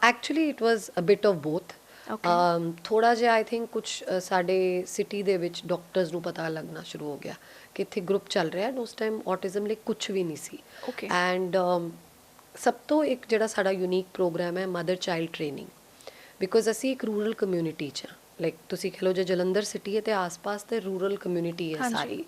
Actually, it was a bit of both. Okay. ਥੋੜਾ ਜਿਹਾ ਆਈ ਥਿੰਕ ਕੁਝ ਸਾਡੇ ਸਿਟੀ ਦੇ ਵਿੱਚ ਡਾਕਟਰਸ ਨੂੰ ਪਤਾ ਲੱਗਣਾ ਸ਼ੁਰੂ ਹੋ ਗਿਆ ਕਿ ਇੱਥੇ ਗਰੁੱਪ ਚੱਲ ਰਿਹਾ ਹੈ। ਉਸ ਟਾਈਮ ਔਟਿਜ਼ਮ ਲਈ ਕੁਝ ਵੀ ਨਹੀਂ ਸੀ। Okay. ਐਂਡ ਸਭ ਤੋਂ ਇੱਕ ਜਿਹੜਾ ਸਾਡਾ ਯੂਨੀਕ ਪ੍ਰੋਗਰਾਮ ਹੈ ਮਦਰ ਚਾਈਲਡ ਟ੍ਰੇਨਿੰਗ, ਬਿਕੋਜ਼ ਅਸੀਂ ਇੱਕ ਰੂਰਲ ਕਮਿਊਨਿਟੀ 'ਚ ਹਾਂ। ਲਾਈਕ ਤੁਸੀਂ ਕਹ ਲਓ ਜੇ ਜਲੰਧਰ ਸਿਟੀ ਹੈ ਤੇ ਆਸ-ਪਾਸ ਤੇ ਰੂਰਲ ਕਮਿਊਨਿਟੀ ਹੈ ਹਾਂਜੀ। ਸਾਰੀ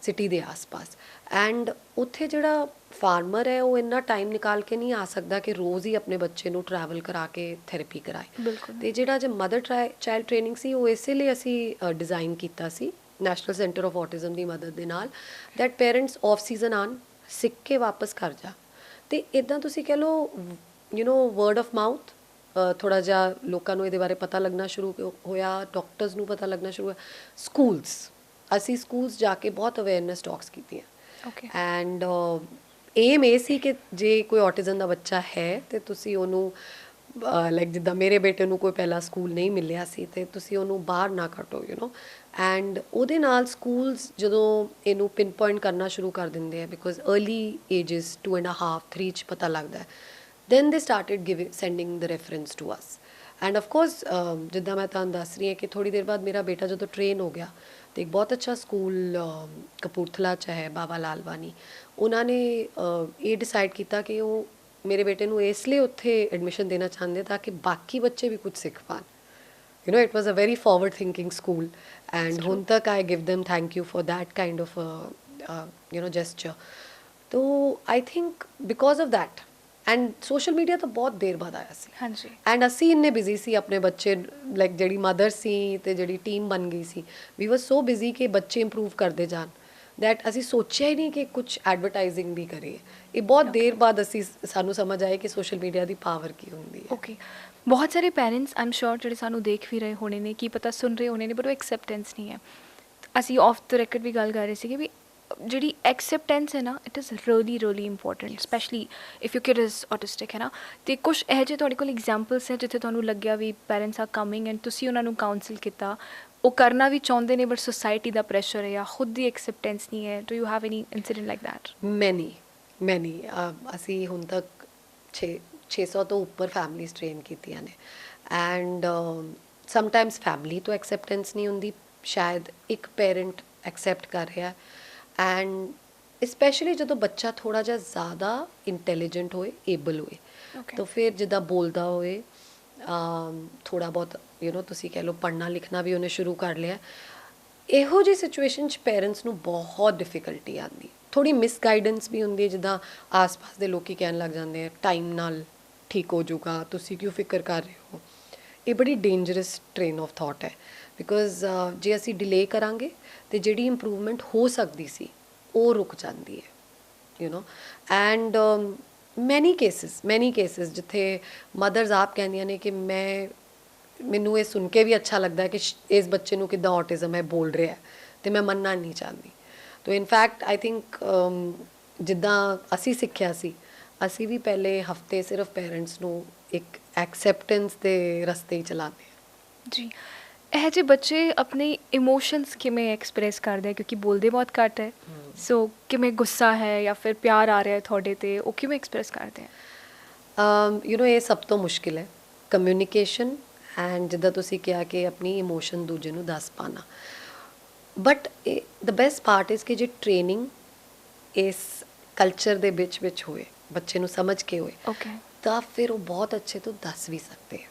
ਸਿਟੀ ਦੇ ਆਸ-ਪਾਸ। ਐਂਡ ਉੱਥੇ ਜਿਹੜਾ ਫਾਰਮਰ ਹੈ ਉਹ ਇੰਨਾ ਟਾਈਮ ਨਿਕਾਲ ਕੇ ਨਹੀਂ ਆ ਸਕਦਾ ਕਿ ਰੋਜ਼ ਹੀ ਆਪਣੇ ਬੱਚੇ ਨੂੰ ਟਰੈਵਲ ਕਰਾ ਕੇ ਥੈਰੇਪੀ ਕਰਾਏ। ਬਿਲਕੁਲ। ਤੇ ਜਿਹੜਾ ਜੇ ਮਦਰ ਚਾਈਲਡ ਟ੍ਰੇਨਿੰਗ ਸੀ ਉਹ ਇਸੇ ਲਈ ਅਸੀਂ ਡਿਜ਼ਾਈਨ ਕੀਤਾ ਸੀ ਨੈਸ਼ਨਲ ਸੈਂਟਰ ਆਫ ਔਟਿਜ਼ਮ ਦੀ ਮਦਦ ਦੇ ਨਾਲ, ਦੈਟ ਪੇਰੈਂਟਸ ਆਫ ਸੀਜ਼ਨ ਆਉਣ, ਸਿੱਖ ਕੇ ਵਾਪਸ ਘਰ ਜਾ। ਤੇ ਇੱਦਾਂ ਤੁਸੀਂ ਕਹਿ ਲਓ ਵਰਡ ਆਫ ਮਾਊਥ, ਥੋੜਾ ਜਿਹਾ ਲੋਕਾਂ ਨੂੰ ਇਹਦੇ ਬਾਰੇ ਪਤਾ ਲੱਗਣਾ ਸ਼ੁਰੂ ਹੋਇਆ, ਡਾਕਟਰਸ ਨੂੰ ਪਤਾ ਲੱਗਣਾ ਸ਼ੁਰੂ ਹੋਇਆ। ਸਕੂਲਸ, ਅਸੀਂ ਸਕੂਲਸ ਜਾ ਕੇ ਬਹੁਤ ਅਵੇਅਰਨੈਸ ਟਾਕਸ ਕੀਤੀਆਂ। ਓਕੇ। ਐਂਡ ਏਮ ਇਹ ਸੀ ਕਿ ਜੇ ਕੋਈ ਔਟਿਜ਼ਮ ਦਾ ਬੱਚਾ ਹੈ ਤੇ ਤੁਸੀਂ ਉਹਨੂੰ ਲਾਈਕ ਜਿੱਦਾਂ ਮੇਰੇ ਬੇਟੇ ਨੂੰ ਕੋਈ ਪਹਿਲਾ ਸਕੂਲ ਨਹੀਂ ਮਿਲਿਆ ਸੀ ਤੇ ਤੁਸੀਂ ਉਹਨੂੰ ਬਾਹਰ ਨਾ ਕੱਢੋ ਐਂਡ ਉਹਦੇ ਨਾਲ ਸਕੂਲਸ ਜਦੋਂ ਇਹਨੂੰ ਪਿਨ ਪੁਆਇੰਟ ਕਰਨਾ ਸ਼ੁਰੂ ਕਰ ਦਿੰਦੇ ਆ, ਬਿਕੋਜ਼ अर्ਲੀ ਏਜਸ 2.5 3 'ਚ ਪਤਾ ਲੱਗਦਾ ਹੈ, then they started sending the reference to us. And of course ਜਿੱਦਾਂ ਮੈਂ ਤੁਹਾਨੂੰ ਦੱਸ ਰਹੀ ਹਾਂ ਕਿ ਥੋੜੀ ਦੇਰ ਬਾਅਦ ਮੇਰਾ ਬੇਟਾ ਜਦੋਂ ਟ੍ਰੇਨ ਹੋ ਗਿਆ ਤੇ ਇੱਕ ਬਹੁਤ ਅੱਛਾ ਸਕੂਲ ਕਪੂਰਥਲਾ 'ਚ ਹੈ ਬਾਬਾ ਲਾਲਵਾਨੀ, ਉਹਨਾਂ ਨੇ ਇਹ ਡਿਸਾਈਡ ਕੀਤਾ ਕਿ ਉਹ ਮੇਰੇ ਬੇਟੇ ਨੂੰ ਇਸ ਲਈ ਉੱਥੇ ਐਡਮਿਸ਼ਨ ਦੇਣਾ ਚਾਹੁੰਦੇ ਤਾਂ ਕਿ ਬਾਕੀ ਬੱਚੇ ਵੀ ਕੁਝ ਸਿੱਖ ਪਾਣ। it was a very forward thinking school, and ਹੁਣ ਤੱਕ I give them thank you for that kind of gesture. तो I think because of that, and social media ਤਾਂ ਬਹੁਤ ਦੇਰ ਬਾਅਦ ਆਇਆ ਸੀ। ਹਾਂਜੀ। ਐਂਡ ਅਸੀਂ ਇੰਨੇ ਬਿਜ਼ੀ ਸੀ ਆਪਣੇ ਬੱਚੇ, ਲਾਈਕ ਜਿਹੜੀ ਮਦਰ ਸੀ ਤੇ ਜਿਹੜੀ ਟੀਮ ਬਣ ਗਈ ਸੀ, ਵੀ ਵਾਸ ਸੋ ਬਿਜ਼ੀ ਕਿ ਬੱਚੇ ਇੰਪਰੂਵ ਕਰਦੇ ਜਾਣ, ਦੈਟ ਅਸੀਂ ਸੋਚਿਆ ਹੀ ਨਹੀਂ ਕਿ ਕੁਝ ਐਡਵਰਟਾਈਜ਼ਿੰਗ ਵੀ ਕਰੀਏ। ਇਹ ਬਹੁਤ ਦੇਰ ਬਾਅਦ ਸਾਨੂੰ ਸਮਝ ਆਇਆ ਕਿ ਸੋਸ਼ਲ ਮੀਡੀਆ ਦੀ ਪਾਵਰ ਕੀ ਹੁੰਦੀ ਹੈ। ਓਕੇ, ਬਹੁਤ ਸਾਰੇ ਪੈਰੈਂਟਸ ਆਈ ਐਮ ਸ਼ੋਰ ਜਿਹੜੇ ਸਾਨੂੰ ਦੇਖ ਵੀ ਰਹੇ ਹੋਣੇ ਨੇ, ਕੀ ਪਤਾ ਸੁਣ ਰਹੇ ਹੋਣੇ ਨੇ, ਬਟ ਉਹ ਐਕਸੈਪਟੈਂਸ ਨਹੀਂ ਹੈ। ਅਸੀਂ ਆਫ ਦ ਰੈਕਡ ਵੀ ਗੱਲ ਕਰ ਰਹੇ ਸੀਗੇ ਵੀ ਜਿਹੜੀ ਐਕਸੈਪਟੈਂਸ ਹੈ ਨਾ, it is really important, specially if you kid is autistic, ਹੈ ਨਾ। ਅਤੇ ਕੁਛ ਇਹੋ ਜਿਹੇ ਤੁਹਾਡੇ ਕੋਲ ਐਗਜ਼ਾਮਪਲਸ ਹੈ ਜਿੱਥੇ ਤੁਹਾਨੂੰ ਲੱਗਿਆ ਵੀ ਪੈਰੈਂਟਸ ਆਰ ਕਮਿੰਗ ਐਂਡ ਤੁਸੀਂ ਉਹਨਾਂ ਨੂੰ ਕਾਊਂਸਲ ਕੀਤਾ, ਉਹ ਕਰਨਾ ਵੀ ਚਾਹੁੰਦੇ ਨੇ ਬਟ ਸੋਸਾਇਟੀ ਦਾ ਪ੍ਰੈਸ਼ਰ ਹੈ ਜਾਂ ਖੁਦ ਦੀ ਐਕਸੈਪਟੈਂਸ ਨਹੀਂ ਹੈ। Do you have any incident like that? ਮੈਨੀ ਅਸੀਂ ਹੁਣ ਤੱਕ 600 ਤੋਂ ਉੱਪਰ ਫੈਮਲੀਜ਼ ਟ੍ਰੇਨ ਕੀਤੀਆਂ ਨੇ, ਐਂਡ ਸਮਟਾਈਮਸ ਫੈਮਲੀ ਤੋਂ ਐਕਸੈਪਟੈਂਸ ਨਹੀਂ ਹੁੰਦੀ, ਸ਼ਾਇਦ ਇੱਕ ਪੇਰੈਂਟ ਐਕਸੈਪਟ ਕਰ ਰਿਹਾ, ਐਂਡ ਸਪੈਸ਼ਲੀ ਜਦੋਂ ਬੱਚਾ ਥੋੜਾ ਜਿਹਾ ਜ਼ਿਆਦਾ ਇੰਟੈਲੀਜੈਂਟ ਹੋਏ, ਏਬਲ ਹੋਏ, ਤਾਂ ਫਿਰ ਜਿੱਦਾਂ ਬੋਲਦਾ ਹੋਏ, ਥੋੜਾ ਬਹੁਤ ਤੁਸੀਂ ਕਹਿ ਲਓ ਪੜ੍ਹਨਾ ਲਿਖਣਾ ਵੀ ਉਹਨੇ ਸ਼ੁਰੂ ਕਰ ਲਿਆ, ਇਹੋ ਜਿਹੀ ਸਿਚੁਏਸ਼ਨ 'ਚ ਪੇਰੈਂਟਸ ਨੂੰ ਬਹੁਤ ਡਿਫਿਕਲਟੀ ਆਉਂਦੀ, ਥੋੜੀ ਮਿਸਗਾਈਡੈਂਸ ਵੀ ਹੁੰਦੀ ਹੈ। ਜਿੱਦਾਂ ਆਸ-ਪਾਸ ਦੇ ਲੋਕੀ ਕਹਿਣ ਲੱਗ ਜਾਂਦੇ ਆ ਟਾਈਮ ਨਾਲ ਠੀਕ ਹੋ ਜਾਊਗਾ, ਤੁਸੀਂ ਕਿਉਂ ਫਿਕਰ ਕਰ ਰਹੇ ਹੋ। ਇਹ ਬੜੀ ਡੇਂਜਰਸ ਟ੍ਰੇਨ ਆਫ ਥਾਟ ਹੈ, ਬਿਕੋਜ਼ ਜੇ ਅਸੀਂ ਡਿਲੇ ਕਰਾਂਗੇ ਤੇ ਜਿਹੜੀ ਇੰਪਰੂਵਮੈਂਟ ਹੋ ਸਕਦੀ ਸੀ ਉਹ ਰੁਕ ਜਾਂਦੀ ਹੈ, ਐਂਡ ਮੈਨੀ ਕੇਸਿਸ ਜਿੱਥੇ ਮਦਰਸ ਆਪ ਕਹਿੰਦੀਆਂ ਨੇ ਕਿ ਮੈਨੂੰ ਇਹ ਸੁਣ ਕੇ ਵੀ ਅੱਛਾ ਲੱਗਦਾ ਹੈ ਕਿ ਇਸ ਬੱਚੇ ਨੂੰ ਕਿੱਦਾਂ ਔਟਿਜ਼ਮ ਹੈ, ਬੋਲ ਰਿਹਾ ਤੇ ਮੈਂ ਮੰਨਣਾ ਨਹੀਂ ਚਾਹੁੰਦੀ। ਤੋ ਇਨਫੈਕਟ ਆਈ ਥਿੰਕ ਜਿੱਦਾਂ ਅਸੀਂ ਸਿੱਖਿਆ ਸੀ, ਅਸੀਂ ਵੀ ਪਹਿਲੇ ਹਫਤੇ ਸਿਰਫ ਪੇਰੈਂਟਸ ਨੂੰ ਇੱਕ ਐਕਸੈਪਟੈਂਸ ਦੇ ਰਸਤੇ ਹੀ ਚਲਾਉਂਦੇ ਹਾਂ। ਜੀ, ਇਹ ਜਿਹੇ ਬੱਚੇ ਆਪਣੇ ਇਮੋਸ਼ਨਸ ਕਿਵੇਂ ਐਕਸਪ੍ਰੈਸ ਕਰਦੇ ਆ, ਕਿਉਂਕਿ ਬੋਲਦੇ ਬਹੁਤ ਘੱਟ ਹੈ, ਸੋ ਕਿਵੇਂ ਗੁੱਸਾ ਹੈ ਜਾਂ ਫਿਰ ਪਿਆਰ ਆ ਰਿਹਾ ਤੁਹਾਡੇ ਤੇ, ਉਹ ਕਿਵੇਂ ਐਕਸਪ੍ਰੈਸ ਕਰਦੇ ਆ? ਇਹ ਸਭ ਤੋਂ ਮੁਸ਼ਕਿਲ ਹੈ, ਕਮਿਊਨੀਕੇਸ਼ਨ, ਐਂਡ ਜਿੱਦਾਂ ਤੁਸੀਂ ਕਿਹਾ ਕਿ ਆਪਣੀ ਇਮੋਸ਼ਨ ਦੂਜੇ ਨੂੰ ਦੱਸ ਪਾਉਣਾ। But the best part is ਕਿ ਜੇ ਟ੍ਰੇਨਿੰਗ ਇਸ ਕਲਚਰ ਦੇ ਵਿੱਚ ਹੋਏ, ਬੱਚੇ ਨੂੰ ਸਮਝ ਕੇ ਹੋਏ, ਤਾਂ ਫਿਰ ਉਹ ਬਹੁਤ ਅੱਛੇ ਤੋਂ ਦੱਸ ਵੀ ਸਕਦੇ ਆ।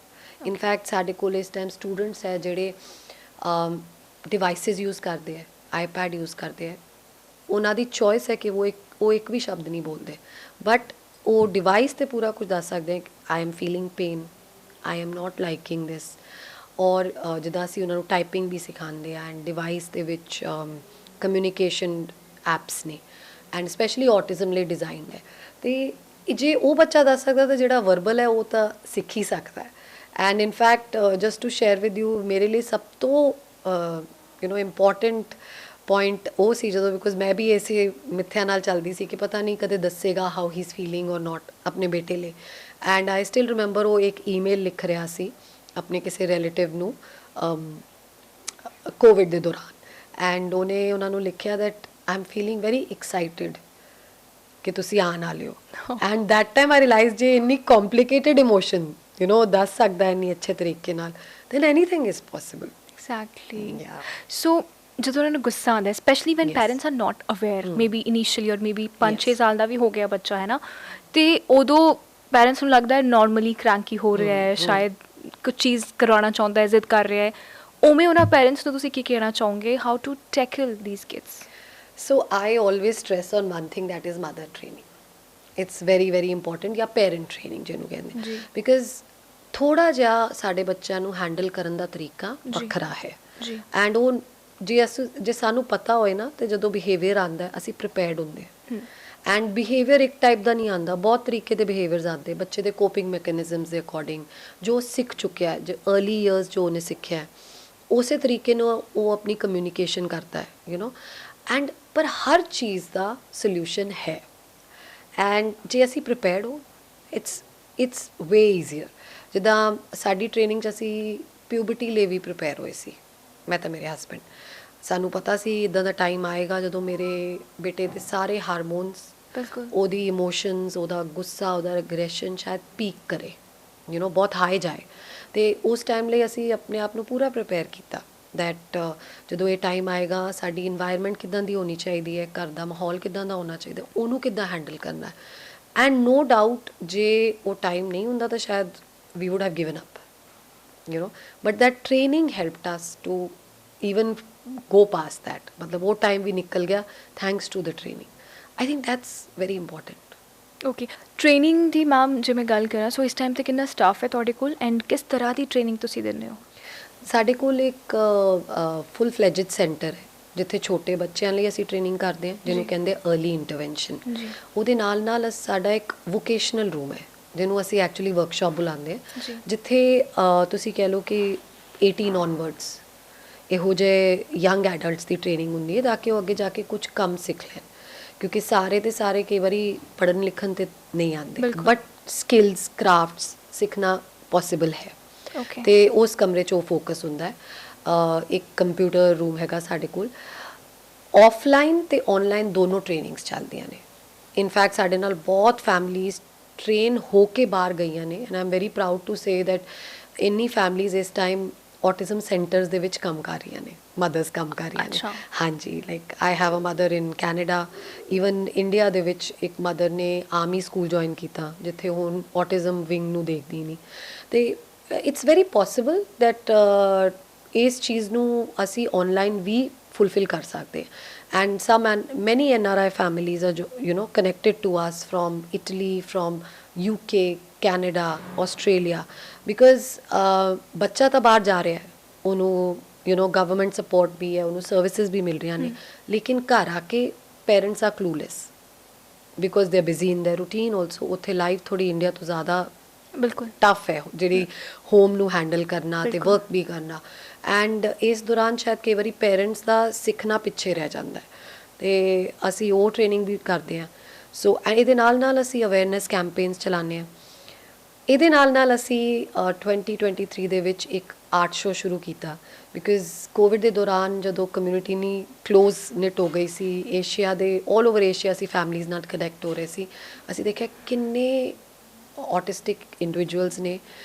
ਇਨਫੈਕਟ ਸਾਡੇ ਕੋਲ ਇਸ ਟਾਈਮ ਸਟੂਡੈਂਟਸ ਹੈ ਜਿਹੜੇ ਡਿਵਾਈਸਿਸ ਯੂਜ਼ ਕਰਦੇ ਹੈ, ਆਈਪੈਡ ਯੂਜ਼ ਕਰਦੇ ਹੈ, ਉਹਨਾਂ ਦੀ ਚੋਇਸ ਹੈ ਕਿ ਉਹ ਇੱਕ ਵੀ ਸ਼ਬਦ ਨਹੀਂ ਬੋਲਦੇ, ਬਟ ਉਹ ਡਿਵਾਈਸ 'ਤੇ ਪੂਰਾ ਕੁਝ ਦੱਸ ਸਕਦੇ ਹੈ। I am feeling pain, I am not liking this, ਔਰ ਜਿੱਦਾਂ ਅਸੀਂ ਉਹਨਾਂ ਨੂੰ ਟਾਈਪਿੰਗ ਵੀ ਸਿਖਾਉਂਦੇ ਆ, ਐਂਡ ਡਿਵਾਈਸ ਦੇ ਵਿੱਚ ਕਮਿਊਨੀਕੇਸ਼ਨ ਐਪਸ ਨੇ, ਐਂਡ ਸਪੈਸ਼ਲੀ ਔਟਿਜ਼ਮ ਲਈ ਡਿਜ਼ਾਈਨਡ ਹੈ। ਅਤੇ ਜੇ ਉਹ ਬੱਚਾ ਦੱਸ ਸਕਦਾ ਤਾਂ ਜਿਹੜਾ ਵਰਬਲ ਹੈ ਉਹ ਤਾਂ ਸਿੱਖ ਹੀ ਸਕਦਾ ਹੈ। And in fact just to share with you, ਮੇਰੇ ਲਈ ਸਭ ਤੋਂ ਇੰਪੋਰਟੈਂਟ ਪੁਆਇੰਟ ਉਹ ਸੀ ਜਦੋਂ, ਬਿਕੋਜ਼ ਮੈਂ ਵੀ ਇਸੇ ਮਿੱਥਿਆ ਨਾਲ ਚੱਲਦੀ ਸੀ ਕਿ ਪਤਾ ਨਹੀਂ ਕਦੇ ਦੱਸੇਗਾ ਹਾਊ ਹੀ ਇਜ਼ ਫੀਲਿੰਗ ਔਰ ਨਾਟ ਆਪਣੇ ਬੇਟੇ ਲਈ। ਐਂਡ ਆਈ ਸਟਿਲ ਰਿਮੈਂਬਰ ਉਹ ਇੱਕ ਈਮੇਲ ਲਿਖ ਰਿਹਾ ਸੀ ਆਪਣੇ ਕਿਸੇ ਰਿਲੇਟਿਵ ਨੂੰ ਕੋਵਿਡ ਦੇ ਦੌਰਾਨ, ਐਂਡ ਉਹਨੇ ਉਹਨਾਂ ਨੂੰ ਲਿਖਿਆ that I am feeling very excited ਕਿ ਤੁਸੀਂ ਆਉਣ ਵਾਲੇ ਹੋ। And that time I realise ਜੇ ਇੰਨੀ ਕੰਪਲਿਕੇਟਿਡ ਇਮੋਸ਼ਨ ਦੱਸ ਸਕਦਾ ਇੰਨੀ ਅੱਛੇ ਤਰੀਕੇ ਨਾਲ, then anything is possible. Exactly. So ਜਦੋਂ ਉਹਨਾਂ ਨੂੰ ਗੁੱਸਾ ਆਉਂਦਾ, specially when parents are not aware, maybe initially or maybe 5-6 ਸਾਲ ਦਾ ਵੀ ਹੋ ਗਿਆ ਬੱਚਾ ਹੈ ਨਾ, ਤੇ ਉਦੋਂ ਪੈਰੈਂਟਸ ਨੂੰ ਲੱਗਦਾ ਹੈ ਨਾਰਮਲੀ ਕ੍ਰੈਂਕੀ ਹੋ ਰਿਹਾ ਹੈ, ਸ਼ਾਇਦ ਕੁਝ ਚੀਜ਼ ਕਰਵਾਉਣਾ ਚਾਹੁੰਦਾ ਹੈ, ਜ਼ਿੱਦ ਕਰ ਰਿਹਾ ਹੈ, ਉਵੇਂ ਉਹਨਾਂ ਪੈਰੈਂਟਸ ਨੂੰ ਤੁਸੀਂ ਕੀ ਕਹਿਣਾ ਚਾਹੋਗੇ, how to tackle these kids? So I always stress on one thing, that is mother training. It's very very important, ਜਾਂ parent training ਜਿਹਨੂੰ ਕਹਿੰਦੇ, because ਥੋੜਾ ਜਿਹਾ ਸਾਡੇ ਬੱਚਿਆਂ ਨੂੰ ਹੈਂਡਲ ਕਰਨ ਦਾ ਤਰੀਕਾ ਵੱਖਰਾ ਹੈ। ਐਂਡ ਉਹ ਜੇ ਸਾਨੂੰ ਪਤਾ ਹੋਏ ਨਾ, ਤੇ ਜਦੋਂ ਬਿਹੇਵੀਅਰ ਆਉਂਦਾ ਅਸੀਂ ਪ੍ਰੀਪੇਅਰਡ ਹੁੰਦੇ ਹਾਂ। ਐਂਡ ਬਿਹੇਵੀਅਰ ਇੱਕ ਟਾਈਪ ਦਾ ਨਹੀਂ ਆਉਂਦਾ, ਬਹੁਤ ਤਰੀਕੇ ਦੇ ਬਿਹੇਵੀਅਰਸ ਆਉਂਦੇ ਬੱਚੇ ਦੇ ਕੋਪਿੰਗ ਮੈਕੈਨਿਜ਼ਮਸ ਦੇ ਅਕੋਰਡਿੰਗ, ਜੋ ਸਿੱਖ ਚੁੱਕਿਆ, ਜੋ अर्ਲੀ ਈਅਰਸ ਜੋ ਉਹਨੇ ਸਿੱਖਿਆ, ਉਸੇ ਤਰੀਕੇ ਨੂੰ ਉਹ ਆਪਣੀ ਕਮਿਊਨੀਕੇਸ਼ਨ ਕਰਦਾ ਹੈ ਐਂਡ ਪਰ ਹਰ ਚੀਜ਼ ਦਾ ਸੋਲਿਊਸ਼ਨ ਹੈ। ਐਂਡ ਜੇ ਅਸੀਂ ਪ੍ਰੀਪੇਅਰਡ ਹੋ, ਇਟਸ ਵੇ ਈਜ਼ੀਅਰ। ਜਿੱਦਾਂ ਸਾਡੀ ਟ੍ਰੇਨਿੰਗ 'ਚ ਅਸੀਂ ਪਿਊਬਰਟੀ ਲਈ ਵੀ ਪ੍ਰੀਪੇਅਰ ਹੋਏ ਸੀ, ਮੈਂ ਤਾਂ ਮੇਰੇ ਹਸਬੈਂਡ। ਸਾਨੂੰ ਪਤਾ ਸੀ ਇੱਦਾਂ ਦਾ ਟਾਈਮ ਆਏਗਾ ਜਦੋਂ ਮੇਰੇ ਬੇਟੇ ਦੇ ਸਾਰੇ ਹਾਰਮੋਨਸ, ਉਹਦੀ ਇਮੋਸ਼ਨਸ, ਉਹਦਾ ਗੁੱਸਾ, ਉਹਦਾ ਐਗਰੈਸ਼ਨ ਸ਼ਾਇਦ ਪੀਕ ਕਰੇ, ਬਹੁਤ ਹਾਈ ਜਾਏ। ਅਤੇ ਉਸ ਟਾਈਮ ਲਈ ਅਸੀਂ ਆਪਣੇ ਆਪ ਨੂੰ ਪੂਰਾ ਪ੍ਰੀਪੇਅਰ ਕੀਤਾ ਦੈਟ ਜਦੋਂ ਇਹ ਟਾਈਮ ਆਏਗਾ ਸਾਡੀ ਇਨਵਾਇਰਮੈਂਟ ਕਿੱਦਾਂ ਦੀ ਹੋਣੀ ਚਾਹੀਦੀ ਹੈ, ਘਰ ਦਾ ਮਾਹੌਲ ਕਿੱਦਾਂ ਦਾ ਹੋਣਾ ਚਾਹੀਦਾ, ਉਹਨੂੰ ਕਿੱਦਾਂ ਹੈਂਡਲ ਕਰਨਾ। ਐਂਡ ਨੋ ਡਾਊਟ ਜੇ ਉਹ ਟਾਈਮ ਨਹੀਂ ਹੁੰਦਾ ਤਾਂ ਸ਼ਾਇਦ we would have given up, but that training helped us to even go past that. ਮਤਲਬ ਉਹ ਟਾਈਮ ਵੀ ਨਿਕਲ ਗਿਆ thanks to the training. I think that's very important. Okay, training ਦੀ ਮੈਮ ਜੇ ਮੈਂ ਗੱਲ ਕਰਾਂ, ਸੋ ਇਸ ਟਾਈਮ 'ਤੇ ਕਿੰਨਾ ਸਟਾਫ ਹੈ ਤੁਹਾਡੇ ਕੋਲ, ਐਂਡ ਕਿਸ ਤਰ੍ਹਾਂ ਦੀ ਟ੍ਰੇਨਿੰਗ ਤੁਸੀਂ ਦਿੰਦੇ ਹੋ? ਸਾਡੇ ਕੋਲ ਇੱਕ ਫੁੱਲ ਫਲੈਜਡ ਸੈਂਟਰ ਹੈ ਜਿੱਥੇ ਛੋਟੇ ਬੱਚਿਆਂ ਲਈ ਅਸੀਂ ਟ੍ਰੇਨਿੰਗ ਕਰਦੇ ਹਾਂ, ਜਿਹਨੂੰ ਕਹਿੰਦੇ अर्ਲੀ ਇੰਟਰਵੈਂਸ਼ਨ। ਉਹਦੇ ਨਾਲ ਨਾਲ ਸਾਡਾ ਇੱਕ ਵੋਕੇਸ਼ਨਲ ਰੂਮ ਹੈ ਜਿਹਨੂੰ ਅਸੀਂ ਐਕਚੁਅਲੀ ਵਰਕਸ਼ਾਪ ਬੁਲਾਉਂਦੇ ਹਾਂ, ਜਿੱਥੇ ਤੁਸੀਂ ਕਹਿ ਲਓ ਕਿ 18 ਔਨਵਰਡਸ ਇਹੋ ਜਿਹੇ ਯੰਗ ਐਡਲਟਸ ਦੀ ਟ੍ਰੇਨਿੰਗ ਹੁੰਦੀ ਹੈ ਤਾਂ ਕਿ ਉਹ ਅੱਗੇ ਜਾ ਕੇ ਕੁਝ ਕੰਮ ਸਿੱਖ ਲੈਣ, ਕਿਉਂਕਿ ਸਾਰੇ ਦੇ ਸਾਰੇ ਕਈ ਵਾਰੀ ਪੜ੍ਹਨ ਲਿਖਣ 'ਤੇ ਨਹੀਂ ਆਉਂਦੇ, ਬਟ ਸਕਿੱਲਸ ਕਰਾਫਟਸ ਸਿੱਖਣਾ ਪੋਸੀਬਲ ਹੈ। ਅਤੇ ਉਸ ਕਮਰੇ 'ਚ ਉਹ ਫੋਕਸ ਹੁੰਦਾ ਹੈ। ਇੱਕ ਕੰਪਿਊਟਰ ਰੂਮ ਹੈਗਾ ਸਾਡੇ ਕੋਲ। ਆਫਲਾਈਨ ਅਤੇ ਔਨਲਾਈਨ ਦੋਨੋਂ ਟ੍ਰੇਨਿੰਗਸ ਚੱਲਦੀਆਂ ਨੇ। ਇਨਫੈਕਟ ਸਾਡੇ ਨਾਲ ਬਹੁਤ ਫੈਮਲੀਜ਼ ਟ੍ਰੇਨ ਹੋ ਕੇ ਬਾਹਰ ਗਈਆਂ ਨੇ, and I am very proud to say that ਇੰਨੀ ਫੈਮਲੀਜ਼ ਇਸ ਟਾਈਮ ਔਟਿਜ਼ਮ ਸੈਂਟਰਸ ਦੇ ਵਿੱਚ ਕੰਮ ਕਰ ਰਹੀਆਂ ਨੇ, ਮਦਰਸ ਕੰਮ ਕਰ ਰਹੀਆਂ ਨੇ। ਹਾਂਜੀ, like I have a mother in Canada, even India ਦੇ ਵਿੱਚ ਇੱਕ ਮਦਰ ਨੇ ਆਰਮੀ ਸਕੂਲ ਜੁਆਇਨ ਕੀਤਾ ਜਿੱਥੇ ਹੁਣ ਔਟਿਜ਼ਮ ਵਿੰਗ ਨੂੰ ਦੇਖਦੀ ਨਹੀਂ। ਅਤੇ ਇਟਸ ਵੈਰੀ ਪੋਸੀਬਲ ਦੈਟ ਇਸ ਚੀਜ਼ ਨੂੰ ਅਸੀਂ ਔਨਲਾਈਨ ਵੀ ਫੁਲਫਿਲ ਕਰ ਸਕਦੇ। And some many NRI families are connected to us from Italy, from UK, Canada, Australia, because ਬੱਚਾ ਤਾਂ ਬਾਹਰ ਜਾ ਰਿਹਾ, ਉਹਨੂੰ ਗਵਰਨਮੈਂਟ ਸਪੋਰਟ ਵੀ ਹੈ, ਉਹਨੂੰ ਸਰਵਿਸਿਜ਼ ਵੀ ਮਿਲ ਰਹੀਆਂ ਨੇ, ਲੇਕਿਨ ਘਰ ਆ ਕੇ parents are clueless because they are busy in their routine also. ਉੱਥੇ ਲਾਈਫ ਥੋੜ੍ਹੀ ਇੰਡੀਆ ਤੋਂ ਜ਼ਿਆਦਾ ਬਿਲਕੁਲ ਟਫ ਹੈ, ਜਿਹੜੀ ਹੋਮ ਨੂੰ ਹੈਂਡਲ ਕਰਨਾ ਅਤੇ ਵਰਕ ਵੀ ਕਰਨਾ। ਐਂਡ ਇਸ ਦੌਰਾਨ ਸ਼ਾਇਦ ਕਈ ਵਾਰੀ ਪੇਰੈਂਟਸ ਦਾ ਸਿੱਖਣਾ ਪਿੱਛੇ ਰਹਿ ਜਾਂਦਾ, ਅਤੇ ਅਸੀਂ ਉਹ ਟ੍ਰੇਨਿੰਗ ਵੀ ਕਰਦੇ ਹਾਂ। ਸੋ ਇਹਦੇ ਨਾਲ ਨਾਲ ਅਸੀਂ ਅਵੇਅਰਨੈਸ ਕੈਂਪੇਨਸ ਚਲਾਉਂਦੇ ਹਾਂ। ਇਹਦੇ ਨਾਲ ਨਾਲ ਅਸੀਂ 2023 ਦੇ ਵਿੱਚ ਇੱਕ ਆਰਟ ਸ਼ੋਅ ਸ਼ੁਰੂ ਕੀਤਾ, ਬਿਕੋਜ਼ ਕੋਵਿਡ ਦੇ ਦੌਰਾਨ ਜਦੋਂ ਕਮਿਊਨਿਟੀ ਨਹੀਂ ਕਲੋਜ਼ ਨਿਟ ਹੋ ਗਈ ਸੀ, ਏਸ਼ੀਆ ਦੇ ਆਲ ਓਵਰ ਏਸ਼ੀਆ ਅਸੀਂ ਫੈਮਲੀਜ਼ ਨਾਲ ਕਨੈਕਟ ਹੋ ਰਹੇ ਸੀ। ਅਸੀਂ ਦੇਖਿਆ ਕਿੰਨੇ ਔਟਿਸਟਿਕ ਇੰਡੀਵਿਜੂਅਲਸ ਨੇ